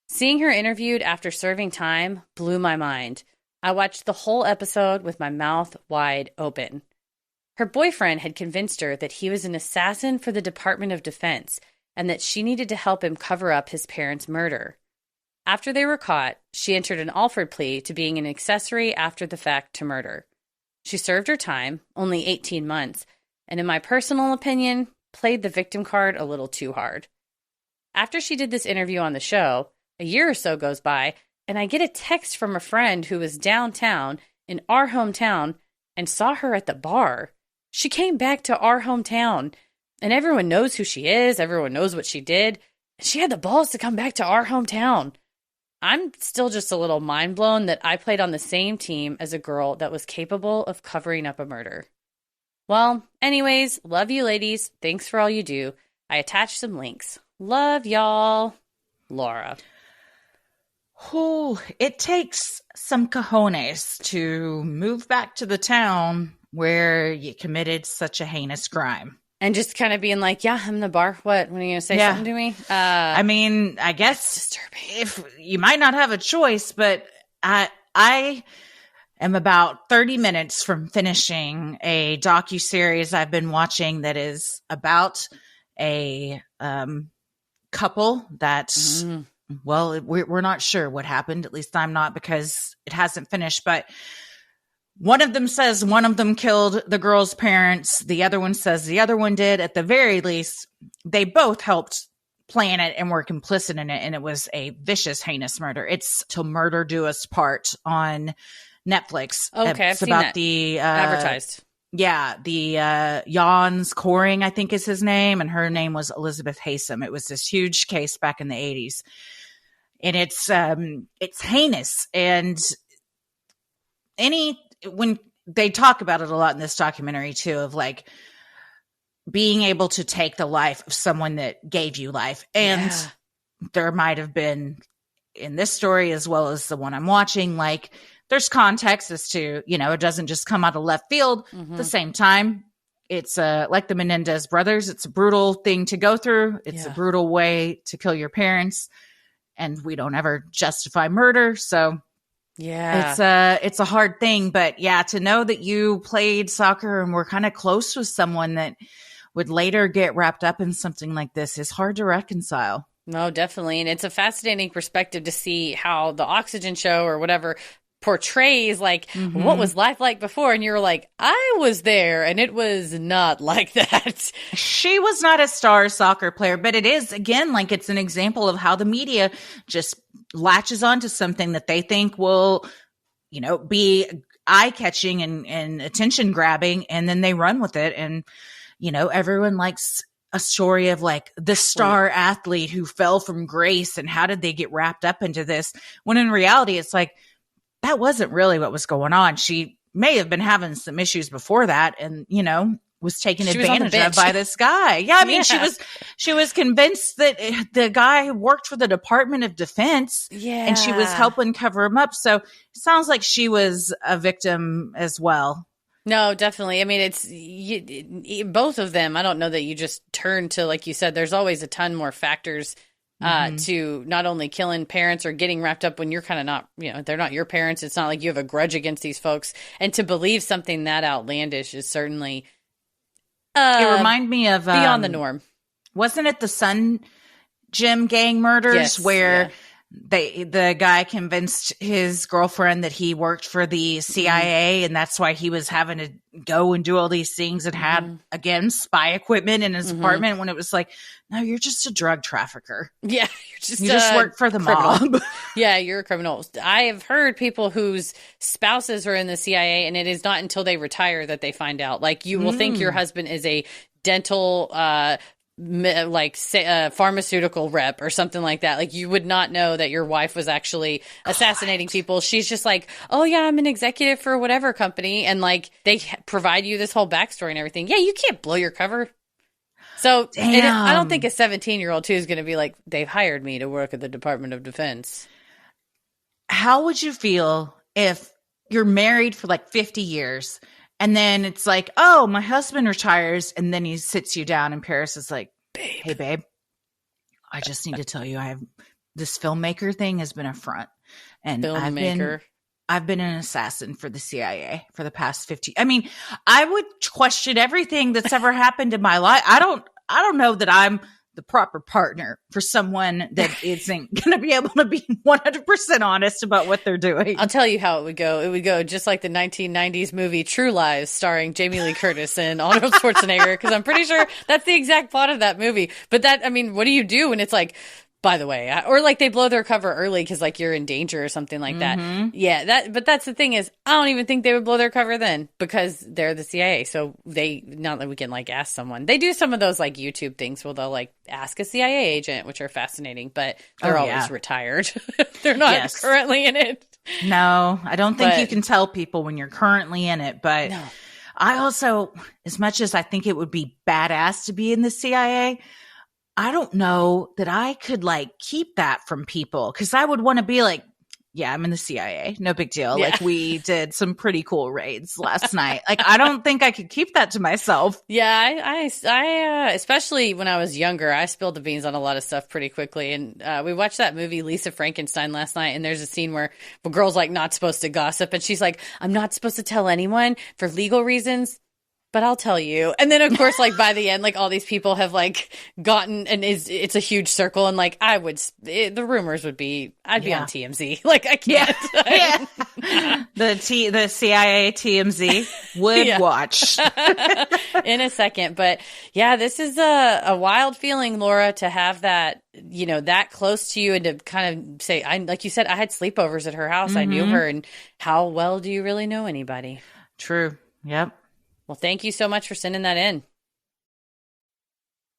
Seeing her interviewed after serving time blew my mind. I watched the whole episode with my mouth wide open. Her boyfriend had convinced her that he was an assassin for the Department of Defense and that she needed to help him cover up his parents' murder. After they were caught, she entered an Alford plea to being an accessory after the fact to murder. She served her time, only 18 months, and in my personal opinion, played the victim card a little too hard. After she did this interview on the show, a year or so goes by, and I get a text from a friend who was downtown in our hometown and saw her at the bar. She came back to our hometown, and everyone knows who she is. Everyone knows what she did. And she had the balls to come back to our hometown. I'm still just a little mind blown that I played on the same team as a girl that was capable of covering up a murder. Well, anyways, love you ladies. Thanks for all you do. I attached some links. Love y'all. Laura. Oh, it takes some cojones to move back to the town where you committed such a heinous crime. And just kind of being like, yeah, I'm in the bar. What? When are you going to say something to me? I mean, I guess disturbing. If you might not have a choice, but I am about 30 minutes from finishing a docuseries I've been watching that is about a couple that's, well, we're not sure what happened. At least I'm not, because it hasn't finished. But one of them says one of them killed the girl's parents. The other one says the other one did. At the very least, they both helped plan it and were complicit in it. And it was a vicious, heinous murder. It's Till Murder Do Us Part on Netflix. Okay, it's I've seen about that the advertised. Yeah, the Jans Coring, I think is his name, and her name was Elizabeth Haysom. It was this huge case back in the 80s. And it's heinous. And when they talk about it a lot in this documentary too, of like being able to take the life of someone that gave you life. And there might have been in this story, as well as the one I'm watching, like there's context as to, it doesn't just come out of left field. At the same time, it's like the Menendez brothers. It's a brutal thing to go through. It's a brutal way to kill your parents. And we don't ever justify murder. So it's a hard thing. But yeah, to know that you played soccer and were kind of close with someone that would later get wrapped up in something like this is hard to reconcile. No, definitely. And it's a fascinating perspective to see how the Oxygen show or whatever portrays like what was life like before. And you're like, I was there and it was not like that. She was not a star soccer player, but it is, again, like it's an example of how the media just latches onto something that they think will, be eye-catching and attention-grabbing, and then they run with it. And, everyone likes a story of like the star athlete who fell from grace and how did they get wrapped up into this? When in reality, it's like, that wasn't really what was going on. She may have been having some issues before that. And, was taken She was on the advantage of bench. by this guy. Yeah, I mean, Yeah. she was convinced that the guy worked for the Department of Defense, Yeah. and she was helping cover him up. So it sounds like she was a victim as well. No, definitely. I mean, both of them. I don't know that you just turn to, like you said, there's always a ton more factors to not only killing parents or getting wrapped up when you're kind of not, they're not your parents. It's not like you have a grudge against these folks. And to believe something that outlandish is certainly it reminded me of beyond the norm. Wasn't it the Sun Gym gang murders, Yes, where the guy convinced his girlfriend that he worked for the CIA, and that's why he was having to go and do all these things and had, again, spy equipment in his apartment, when it was like, no, you're just a drug trafficker. Yeah, you just work for the mob. Yeah, you're a criminal. I have heard people whose spouses are in the CIA, and it is not until they retire that they find out. Like, you will think your husband is a dental pharmaceutical rep or something like that. Like, you would not know that your wife was actually assassinating people. She's just like, oh yeah, I'm an executive for whatever company, and like they provide you this whole backstory and everything. Yeah, you can't blow your cover. So I don't think a 17-year-old too is going to be like, they've hired me to work at the Department of Defense. How would you feel if you're married for like 50 years and then it's like, oh, my husband retires, and then he sits you down and Paris is like, hey, babe, I just need to tell you, this filmmaker thing has been a front. And I've been an assassin for the CIA for the past 50. I mean, I would question everything that's ever happened in my life. I don't know that I'm the proper partner for someone that isn't going to be able to be 100% honest about what they're doing. I'll tell you how it would go. It would go just like the 1990s movie True Lies, starring Jamie Lee Curtis and Arnold Schwarzenegger, because I'm pretty sure that's the exact plot of that movie. But I mean, what do you do when it's like, by the way, or like they blow their cover early because like you're in danger or something like that. Yeah, but that's the thing is, I don't even think they would blow their cover then, because they're the CIA. So not that we can like ask someone. They do some of those like YouTube things where they'll like ask a CIA agent, which are fascinating, but they're always retired. They're not currently in it. No, I don't think you can tell people when you're currently in it. But no. I also, as much as I think it would be badass to be in the CIA, I don't know that I could like keep that from people, because I would want to be like, yeah, I'm in the CIA. No big deal. Yeah. Like, we did some pretty cool raids last night. Like, I don't think I could keep that to myself. Yeah, I especially when I was younger, I spilled the beans on a lot of stuff pretty quickly. And we watched that movie Lisa Frankenstein last night, and there's a scene where the girl's like not supposed to gossip, and she's like, I'm not supposed to tell anyone for legal reasons, but I'll tell you. And then, of course, like by the end, like all these people have like gotten, and it's a huge circle. And like the rumors would be, I'd be on TMZ. Like, I can't. Yeah. The CIA TMZ would watch in a second. But yeah, this is a wild feeling, Laura, to have that, that close to you, and to kind of say, like you said, I had sleepovers at her house. I knew her. And how well do you really know anybody? True. Yep. Well, thank you so much for sending that in.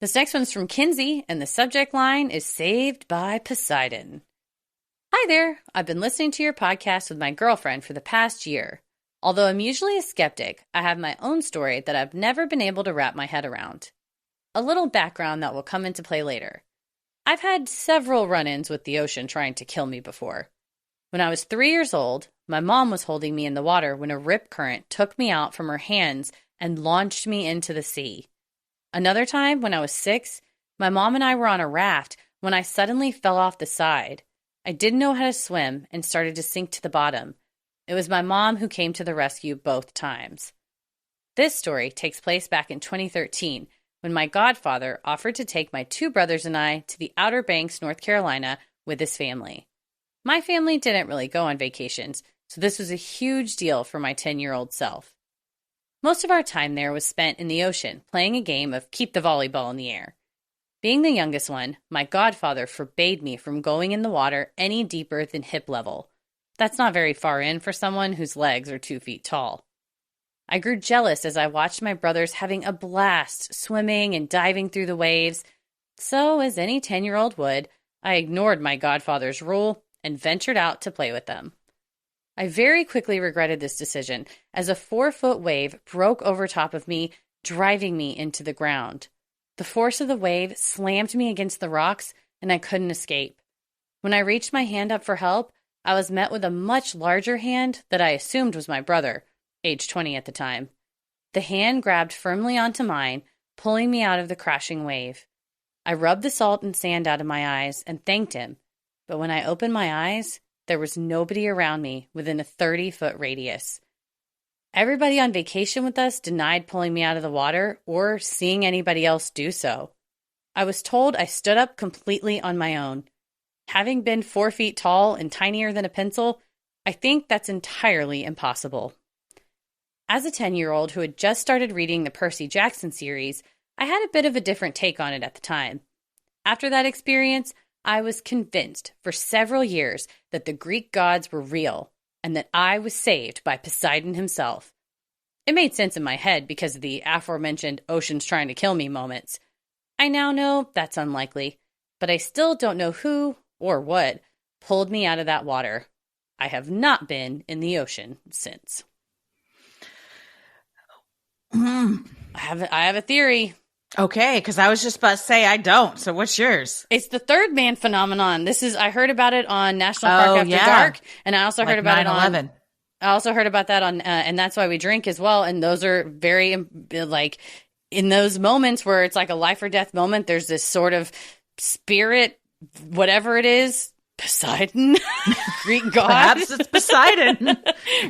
This next one's from Kinsey, and the subject line is Saved by Poseidon. Hi there. I've been listening to your podcast with my girlfriend for the past year. Although I'm usually a skeptic, I have my own story that I've never been able to wrap my head around. A little background that will come into play later. I've had several run-ins with the ocean trying to kill me before. When I was 3 years old, my mom was holding me in the water when a rip current took me out from her hands and launched me into the sea. Another time, when I was 6, my mom and I were on a raft when I suddenly fell off the side. I didn't know how to swim and started to sink to the bottom. It was my mom who came to the rescue both times. This story takes place back in 2013, when my godfather offered to take my 2 brothers and I to the Outer Banks, North Carolina, with his family. My family didn't really go on vacations, so this was a huge deal for my 10-year-old self. Most of our time there was spent in the ocean, playing a game of keep the volleyball in the air. Being the youngest one, my godfather forbade me from going in the water any deeper than hip level. That's not very far in for someone whose legs are 2 feet tall. I grew jealous as I watched my brothers having a blast swimming and diving through the waves. So, as any 10-year-old would, I ignored my godfather's rule and ventured out to play with them. I very quickly regretted this decision, as a 4-foot wave broke over top of me, driving me into the ground. The force of the wave slammed me against the rocks, and I couldn't escape. When I reached my hand up for help, I was met with a much larger hand that I assumed was my brother, age 20 at the time. The hand grabbed firmly onto mine, pulling me out of the crashing wave. I rubbed the salt and sand out of my eyes and thanked him, but when I opened my eyes, there was nobody around me within a 30-foot radius. Everybody on vacation with us denied pulling me out of the water or seeing anybody else do so. I was told I stood up completely on my own. Having been 4 feet tall and tinier than a pencil, I think that's entirely impossible. As a 10-year-old who had just started reading the Percy Jackson series, I had a bit of a different take on it at the time. After that experience, I was convinced for several years that the Greek gods were real and that I was saved by Poseidon himself. It made sense in my head because of the aforementioned ocean's trying to kill me moments. I now know that's unlikely, but I still don't know who or what pulled me out of that water. I have not been in the ocean since. I have a theory. Okay, because I was just about to say I don't. So what's yours? It's the third man phenomenon. I heard about it on National Park After Dark, and I also heard about 9/11. it on. I also heard about that on, and That's Why We Drink as well. And those are very like in those moments where it's like a life or death moment. There's this sort of spirit, whatever it is. Poseidon, Greek god. Perhaps it's Poseidon.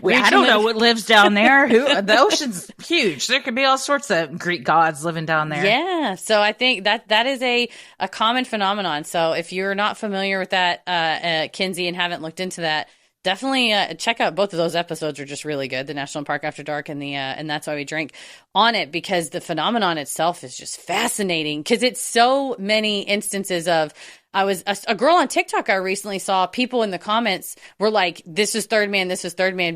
I don't know what lives down there. The ocean's huge. There could be all sorts of Greek gods living down there. Yeah, so I think that is a common phenomenon. So if you're not familiar with that, Kinsey, and haven't looked into that, definitely check out both of those episodes. Are just really good. The National Park After Dark and the and That's Why We Drink on it, because the phenomenon itself is just fascinating because it's so many instances of. I was a girl on TikTok I recently saw, people in the comments were like, this is third man,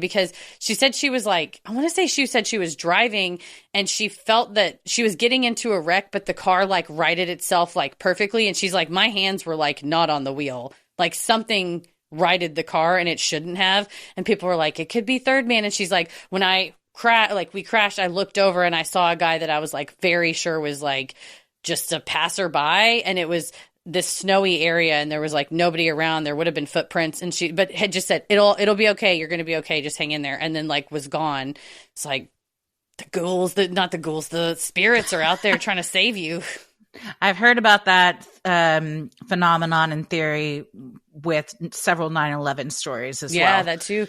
because she said she was like, I want to say she said she was driving and she felt that she was getting into a wreck, but the car like righted itself like perfectly. And she's like, my hands were like not on the wheel, like something righted the car and it shouldn't have. And people were like, it could be third man. And she's like, when we crashed, I looked over and I saw a guy that I was like very sure was like just a passerby, and it was this snowy area and there was like nobody around. There would have been footprints, and but had just said, it'll be okay. You're going to be okay. Just hang in there. And then like was gone. It's like the spirits are out there trying to save you. I've heard about that phenomenon and theory with several 9/11 stories as well. Yeah, that too.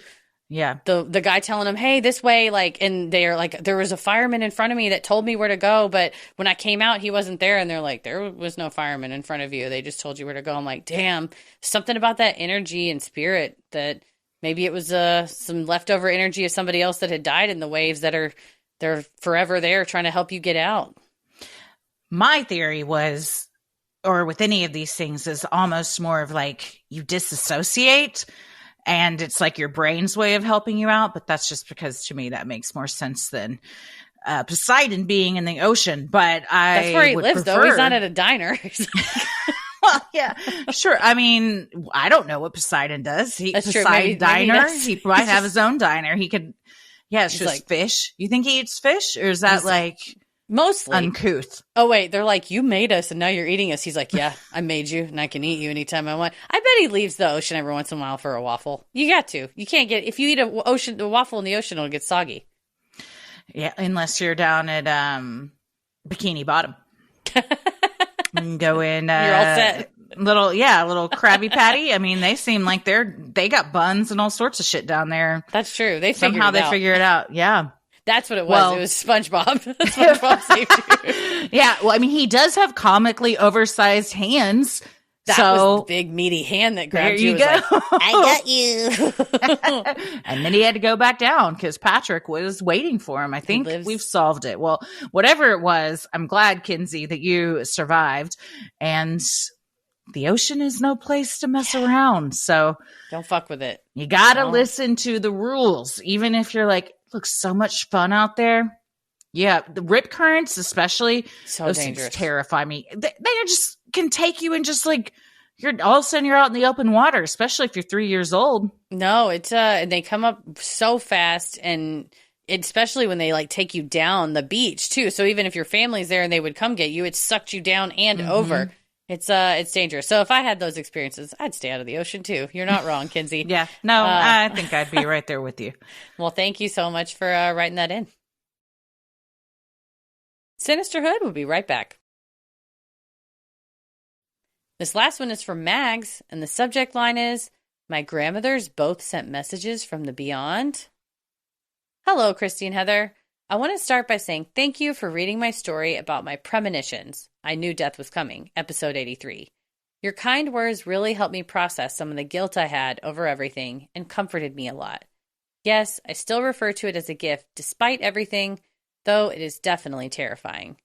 Yeah. The guy telling him, hey, this way, like, and they're like, there was a fireman in front of me that told me where to go, but when I came out, he wasn't there. And they're like, there was no fireman in front of you. They just told you where to go. I'm like, damn, something about that energy and spirit that maybe it was some leftover energy of somebody else that had died in the waves they're forever there trying to help you get out. My theory was, or with any of these things, is almost more of like you disassociate. And it's like your brain's way of helping you out. But that's just because to me that makes more sense than Poseidon being in the ocean. But that's where he lives, though. He's not at a diner. Well, yeah, sure. I mean, I don't know what Poseidon does. Poseidon diner. He might have his own diner. He could. Yeah, it's just like, fish. You think he eats fish, or is that like mostly uncouth? Oh wait, they're like, you made us and now you're eating us. He's like, yeah, I made you and I can eat you anytime I want. I bet he leaves the ocean every once in a while for a waffle. You got to. You can't get, if you eat a waffle in the ocean, it'll get soggy. Yeah, unless you're down at Bikini Bottom. And go in. You're all set. Little Krabby Patty. I mean, they seem like they got buns and all sorts of shit down there. That's true. They figure it out. Yeah. That's what it was. Well, it was SpongeBob. SpongeBob saved you. Yeah. Well, I mean, he does have comically oversized hands. That was the big meaty hand that grabbed you. There you go. Like, I got you. And then he had to go back down because Patrick was waiting for him. I think we've solved it. Well, whatever it was, I'm glad, Kinsey, that you survived. And the ocean is no place to mess around. So don't fuck with it. You got to listen to the rules. Even if you're like, it looks so much fun out there. Yeah. The rip currents, especially, so dangerous. Things terrify me. They just can take you and just like, all of a sudden you're out in the open water, especially if you're 3 years old. No, it's, they come up so fast and especially when they like take you down the beach too. So even if your family's there and they would come get you, it sucked you down and over. It's dangerous. So if I had those experiences, I'd stay out of the ocean too. You're not wrong, Kinsey. Yeah. No, I think I'd be right there with you. Well, thank you so much for writing that in. Sinisterhood will be right back. This last one is from Mags, and the subject line is, "My grandmothers both sent messages from the beyond." Hello, Christy and Heather. I want to start by saying thank you for reading my story about my premonitions. I knew death was coming, episode 83. Your kind words really helped me process some of the guilt I had over everything and comforted me a lot. Yes, I still refer to it as a gift despite everything, though it is definitely terrifying.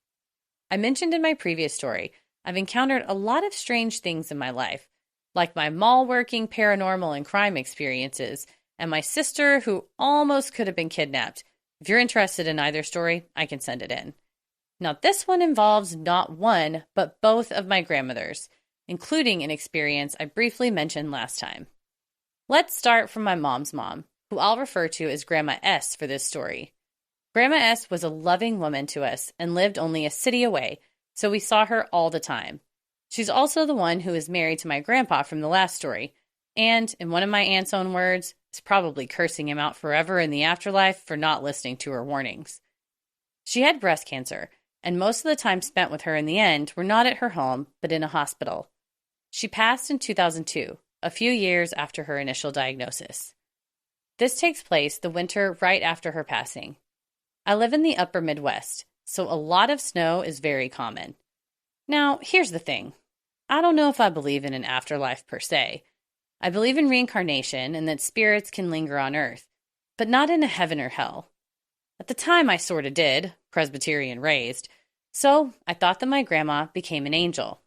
I mentioned in my previous story, I've encountered a lot of strange things in my life, like my mall-working paranormal and crime experiences, and my sister who almost could have been kidnapped. If you're interested in either story, I can send it in. Now, this one involves not one, but both of my grandmothers, including an experience I briefly mentioned last time. Let's start from my mom's mom, who I'll refer to as Grandma S for this story. Grandma S was a loving woman to us and lived only a city away, so we saw her all the time. She's also the one who is married to my grandpa from the last story, and, in one of my aunt's own words, is probably cursing him out forever in the afterlife for not listening to her warnings. She had breast cancer, and most of the time spent with her in the end were not at her home, but in a hospital. She passed in 2002, a few years after her initial diagnosis. This takes place the winter right after her passing. I live in the upper Midwest, so a lot of snow is very common. Now, here's the thing. I don't know if I believe in an afterlife per se. I believe in reincarnation and that spirits can linger on Earth, but not in a heaven or hell. At the time, I sort of did, Presbyterian raised, so I thought that my grandma became an angel.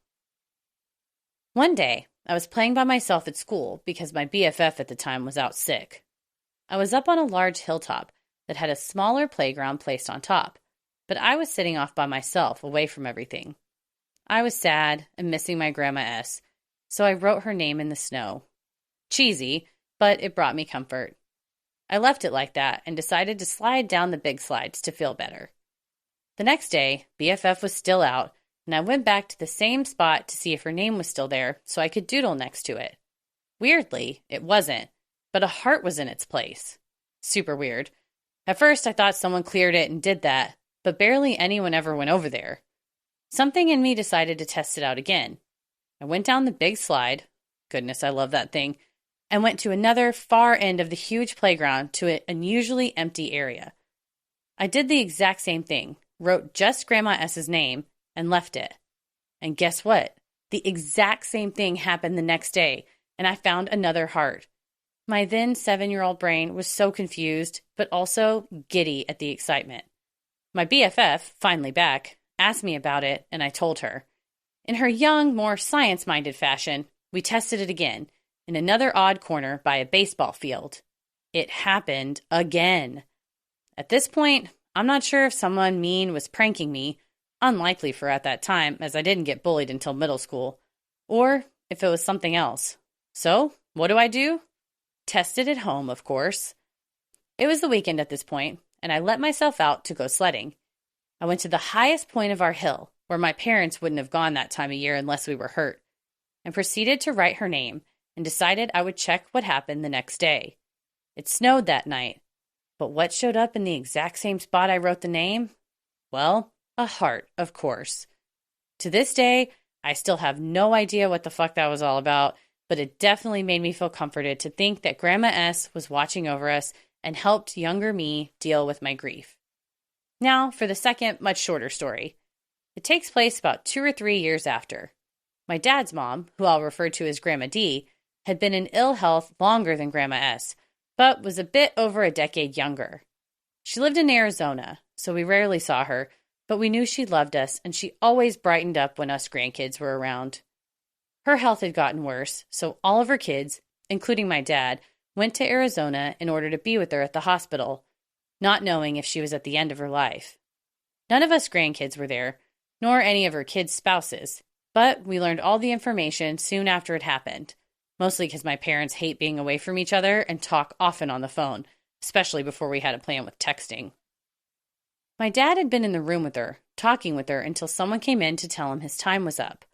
One day, I was playing by myself at school because my BFF at the time was out sick. I was up on a large hilltop that had a smaller playground placed on top, but I was sitting off by myself, away from everything. I was sad and missing my Grandma S, so I wrote her name in the snow. Cheesy, but it brought me comfort. I left it like that and decided to slide down the big slides to feel better. The next day, BFF was still out, and I went back to the same spot to see if her name was still there so I could doodle next to it. Weirdly, it wasn't, but a heart was in its place. Super weird. At first, I thought someone cleared it and did that, but barely anyone ever went over there. Something in me decided to test it out again. I went down the big slide, goodness, I love that thing, and went to another far end of the huge playground to an unusually empty area. I did the exact same thing, wrote just Grandma S's name, and left it. And guess what? The exact same thing happened the next day, and I found another heart. My then 7-year-old brain was so confused, but also giddy at the excitement. My BFF, finally back, asked me about it, and I told her. In her young, more science-minded fashion, we tested it again, in another odd corner by a baseball field. It happened again. At this point, I'm not sure if someone mean was pranking me, unlikely for at that time, as I didn't get bullied until middle school, or if it was something else. So, what do? Tested at home, of course. It was the weekend at this point, and I let myself out to go sledding. I went to the highest point of our hill, where my parents wouldn't have gone that time of year unless we were hurt, and proceeded to write her name, and decided I would check what happened the next day. It snowed that night, but what showed up in the exact same spot I wrote the name? Well, a heart, of course. To this day, I still have no idea what the fuck that was all about, but it definitely made me feel comforted to think that Grandma S was watching over us and helped younger me deal with my grief. Now, for the second, much shorter story. It takes place about 2 or 3 years after. My dad's mom, who I'll refer to as Grandma D, had been in ill health longer than Grandma S, but was a bit over a decade younger. She lived in Arizona, so we rarely saw her, but we knew she loved us, and she always brightened up when us grandkids were around. Her health had gotten worse, so all of her kids, including my dad, went to Arizona in order to be with her at the hospital, not knowing if she was at the end of her life. None of us grandkids were there, nor any of her kids' spouses, but we learned all the information soon after it happened, mostly because my parents hate being away from each other and talk often on the phone, especially before we had a plan with texting. My dad had been in the room with her, talking with her, until someone came in to tell him his time was up.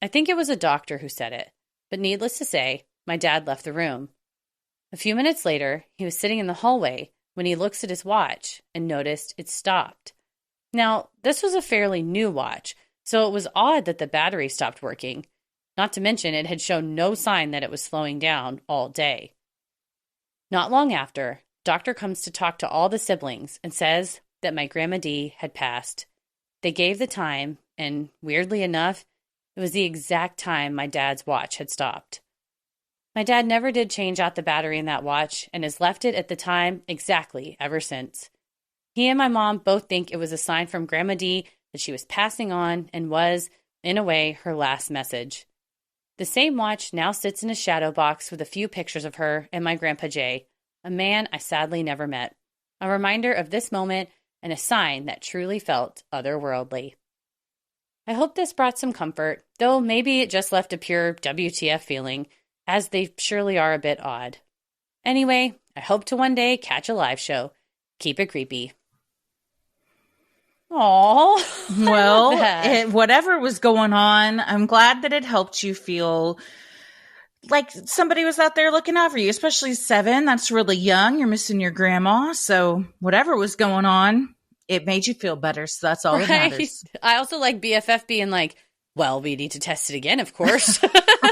I think it was a doctor who said it, but needless to say, my dad left the room. A few minutes later, he was sitting in the hallway when he looks at his watch and noticed it stopped. Now, this was a fairly new watch, so it was odd that the battery stopped working. Not to mention, it had shown no sign that it was slowing down all day. Not long after, Doctor comes to talk to all the siblings and says that my Grandma Dee had passed. They gave the time, and weirdly enough, it was the exact time my dad's watch had stopped. My dad never did change out the battery in that watch and has left it at the time exactly ever since. He and my mom both think it was a sign from Grandma Dee that she was passing on and was, in a way, her last message. The same watch now sits in a shadow box with a few pictures of her and my Grandpa Jay, a man I sadly never met. A reminder of this moment and a sign that truly felt otherworldly. I hope this brought some comfort, though maybe it just left a pure WTF feeling, as they surely are a bit odd. Anyway, I hope to one day catch a live show. Keep it creepy. Aww. Well, whatever was going on, I'm glad that it helped you feel like somebody was out there looking out for you, especially 7. That's really young. You're missing your grandma. So whatever was going on, it made you feel better. So that's all that matters. I also like BFF being like, well, we need to test it again, of course.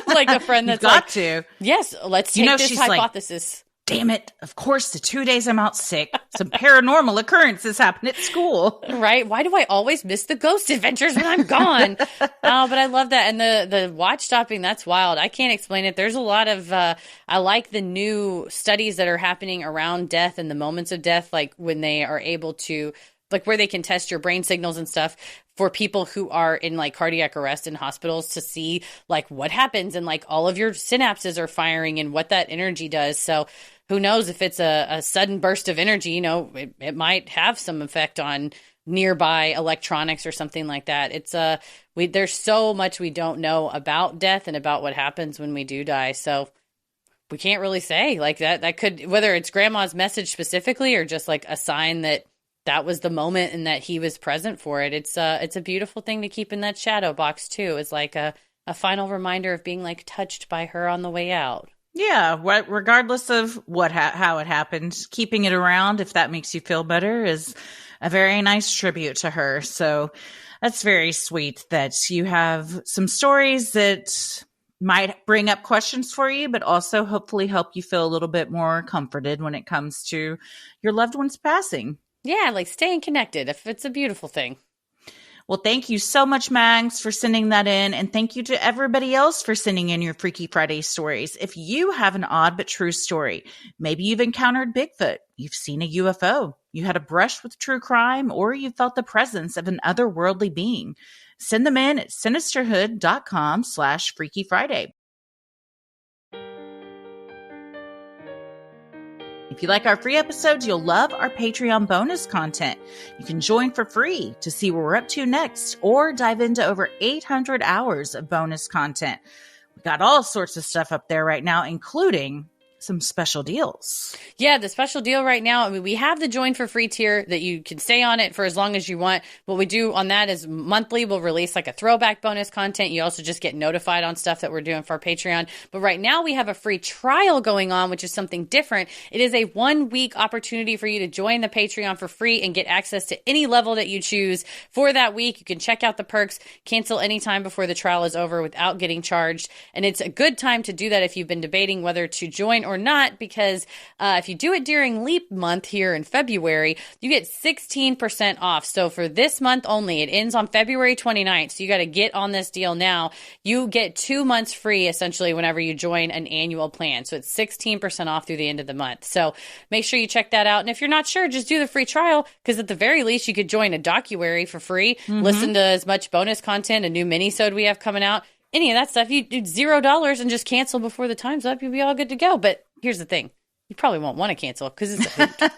Like a friend that's got to. Yes, let's take this hypothesis. Like, damn it. Of course, the 2 days I'm out sick, some paranormal occurrences happen at school. Right? Why do I always miss the ghost adventures when I'm gone? But I love that. And the watch stopping, that's wild. I can't explain it. There's a lot of, I like the new studies that are happening around death and the moments of death, like when they are able to, like where they can test your brain signals and stuff for people who are in like cardiac arrest in hospitals to see like what happens and like all of your synapses are firing and what that energy does. So who knows if it's a sudden burst of energy, it might have some effect on nearby electronics or something like that. It's there's so much we don't know about death and about what happens when we do die. So we can't really say like that could, whether it's grandma's message specifically or just like a sign that was the moment and that he was present for it. It's a beautiful thing to keep in that shadow box too. It's like a final reminder of being like touched by her on the way out. Yeah, regardless of how it happened, keeping it around, if that makes you feel better, is a very nice tribute to her. So that's very sweet that you have some stories that might bring up questions for you, but also hopefully help you feel a little bit more comforted when it comes to your loved one's passing. Yeah, like staying connected, if it's a beautiful thing. Well, thank you so much, Mags, for sending that in. And thank you to everybody else for sending in your Freaky Friday stories. If you have an odd but true story, maybe you've encountered Bigfoot, you've seen a UFO, you had a brush with true crime, or you felt the presence of an otherworldly being, send them in at Sinisterhood.com/Freaky Friday. If you like our free episodes, you'll love our Patreon bonus content. You can join for free to see what we're up to next or dive into over 800 hours of bonus content. We've got all sorts of stuff up there right now, including some special deals. Yeah, the special deal right now, I mean, we have the join for free tier that you can stay on it for as long as you want. What we do on that is monthly, we'll release like a throwback bonus content. You also just get notified on stuff that we're doing for our Patreon. But right now we have a free trial going on, which is something different. It is a 1-week opportunity for you to join the Patreon for free and get access to any level that you choose for that week. You can check out the perks, cancel anytime before the trial is over without getting charged. And it's a good time to do that if you've been debating whether to join or not, because if you do it during Leap Month here in February, you get 16% off. So for this month only, it ends on February 29th. So you got to get on this deal now. You get 2 months free essentially whenever you join an annual plan. So it's 16% off through the end of the month. So make sure you check that out. And if you're not sure, just do the free trial, because at the very least you could join a docuary for free, listen to as much bonus content, a new mini-sode we have coming out, any of that stuff. You do $0 and just cancel before the time's up. You'll be all good to go. But here's the thing. you probably won't want to cancel because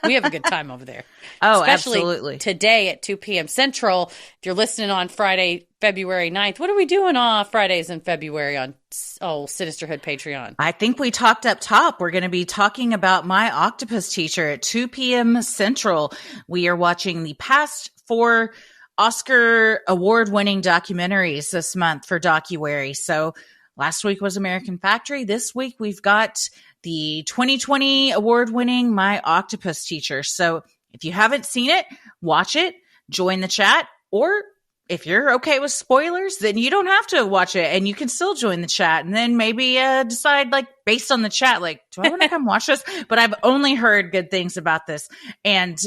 we have a good time over there. Oh, Especially absolutely. today at 2 p.m. Central. If you're listening on Friday, February 9th, what are we doing on Fridays in February on Sinisterhood Patreon? I think we talked up top. We're going to be talking about My Octopus Teacher at 2 p.m. Central. We are watching the past 4 Oscar award-winning documentaries this month for Docuary. So last week was American Factory. This week we've got the 2020 award-winning My Octopus Teacher. So if you haven't seen it, watch it, join the chat, or if you're okay with spoilers, then you don't have to watch it and you can still join the chat and then maybe decide, like, based on the chat, like, do I want to come watch this? But I've only heard good things about this. And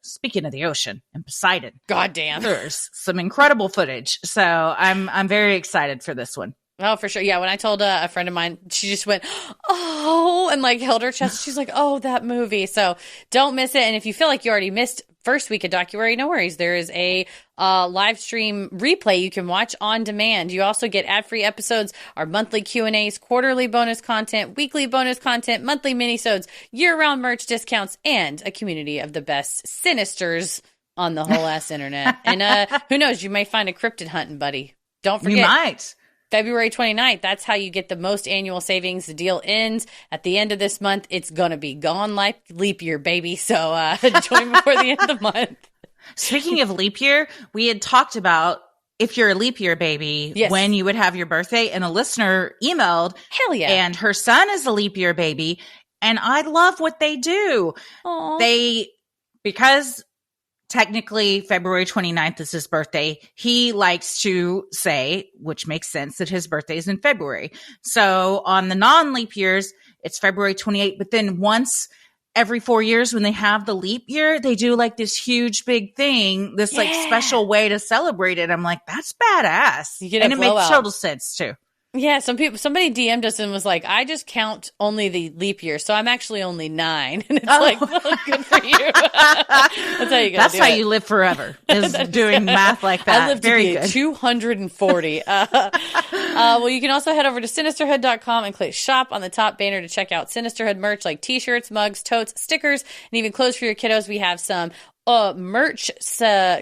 speaking of the ocean and Poseidon, goddamn, there's some incredible footage. So I'm very excited for this one. Oh, for sure. Yeah. When I told a friend of mine, she just went, oh, and like held her chest. She's like, oh, that movie. So don't miss it. And if you feel like you already missed first week of Docuary, no worries. There is a live stream replay you can watch on demand. You also get ad-free episodes, our monthly Q&As, quarterly bonus content, weekly bonus content, monthly minisodes, year-round merch discounts, and a community of the best Sinisters on the whole ass internet. And who knows, you may find a cryptid hunting buddy. Don't forget. You might. February 29th, that's how you get the most annual savings. The deal ends at the end of this month. It's going to be gone like leap year, baby. So join before the end of the month. Speaking of leap year, we had talked about if you're a leap year baby, yes, when you would have your birthday, and a listener emailed. Hell yeah. And her son is a leap year baby. And I love what they do. Aww. Because technically, February 29th is his birthday. He likes to say, which makes sense, that his birthday is in February. So on the non-leap years, it's February 28th. But then once every 4 years, when they have the leap year, they do like this huge big thing, this like special way to celebrate it. I'm like, that's badass. And it makes total sense too. Yeah, somebody DM'd us and was like, I just count only the leap year, so I'm actually only 9. And it's like, well, good for you. That's how you go. That's how you live forever, is doing math like that. I lived Very to be good. 240. Well, you can also head over to Sinisterhood.com and click shop on the top banner to check out Sinisterhood merch like t-shirts, mugs, totes, stickers, and even clothes for your kiddos. We have some merch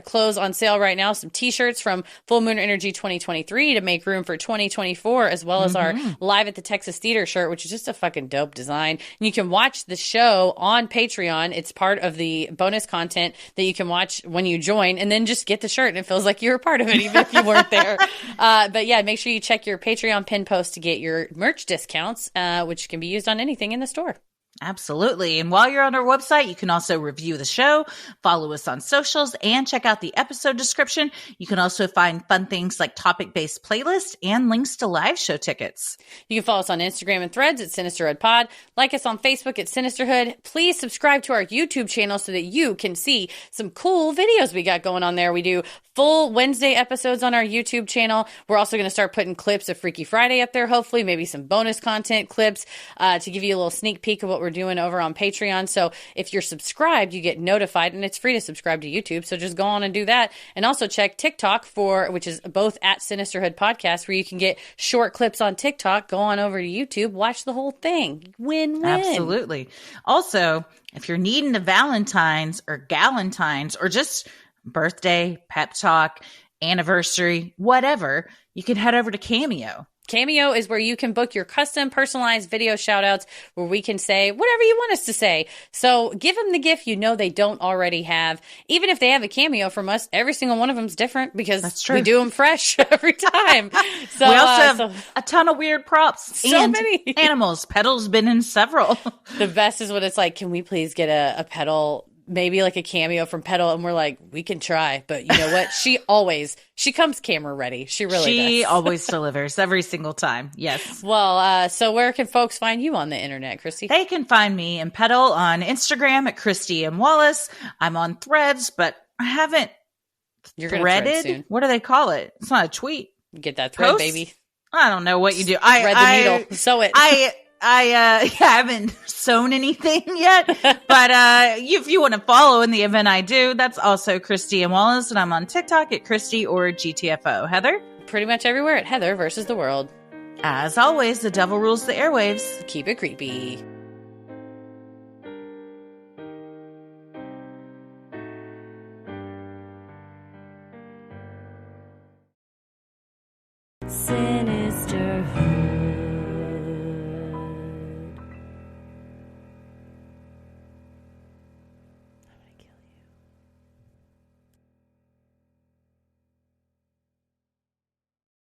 clothes on sale right now. Some t-shirts from Full Moon Energy 2023 to make room for 2024, as well as our Live at the Texas Theater shirt, which is just a fucking dope design. And you can watch the show on Patreon. It's part of the bonus content that you can watch when you join, and then just get the shirt and it feels like you're a part of it, even if you weren't there. But yeah, make sure you check your Patreon pin post to get your merch discounts, which can be used on anything in the store. Absolutely. And while you're on our website, you can also review the show, follow us on socials, and check out the episode description. You can also find fun things like topic-based playlists and links to live show tickets. You can follow us on Instagram and Threads at Sinisterhood Pod. Like us on Facebook at Sinisterhood. Please subscribe to our YouTube channel so that you can see some cool videos we got going on there. We do full Wednesday episodes on our YouTube channel. We're also going to start putting clips of Freaky Friday up there, hopefully, maybe some bonus content clips to give you a little sneak peek of what we're doing over on Patreon. So if you're subscribed, you get notified, and it's free to subscribe to YouTube. So just go on and do that. And also check TikTok which is both at Sinisterhood Podcast, where you can get short clips on TikTok. Go on over to YouTube, watch the whole thing. Win-win. Absolutely. Also, if you're needing a Valentine's or Galentine's or just birthday, pep talk, anniversary, whatever, you can head over to Cameo. Cameo is where you can book your custom personalized video shout outs where we can say whatever you want us to say. So give them the gift you know they don't already have. Even if they have a cameo from us, every single one of them is different because we do them fresh every time. So we also have a ton of weird props. So many. Animals. Petal's been in several. The best is when it's like, can we please get a Petal, maybe like a cameo from Petal? And we're like, we can try. But you know what? She comes camera ready. She really does. She always delivers every single time. Yes. Well, so where can folks find you on the internet, Christy? They can find me and Petal on Instagram at Christy M. Wallace. I'm on Threads, but I haven't threaded. What do they call it? It's not a tweet. Get that thread, baby. I don't know what you do. Thread the needle. Sew it. I haven't sewn anything yet, but if you want to follow in the event I do, that's also Christy and Wallace, and I'm on TikTok at Christy or GTFO. Heather? Pretty much everywhere at Heather versus the World. As always, the devil rules the airwaves. Keep it creepy. Sinisterhood.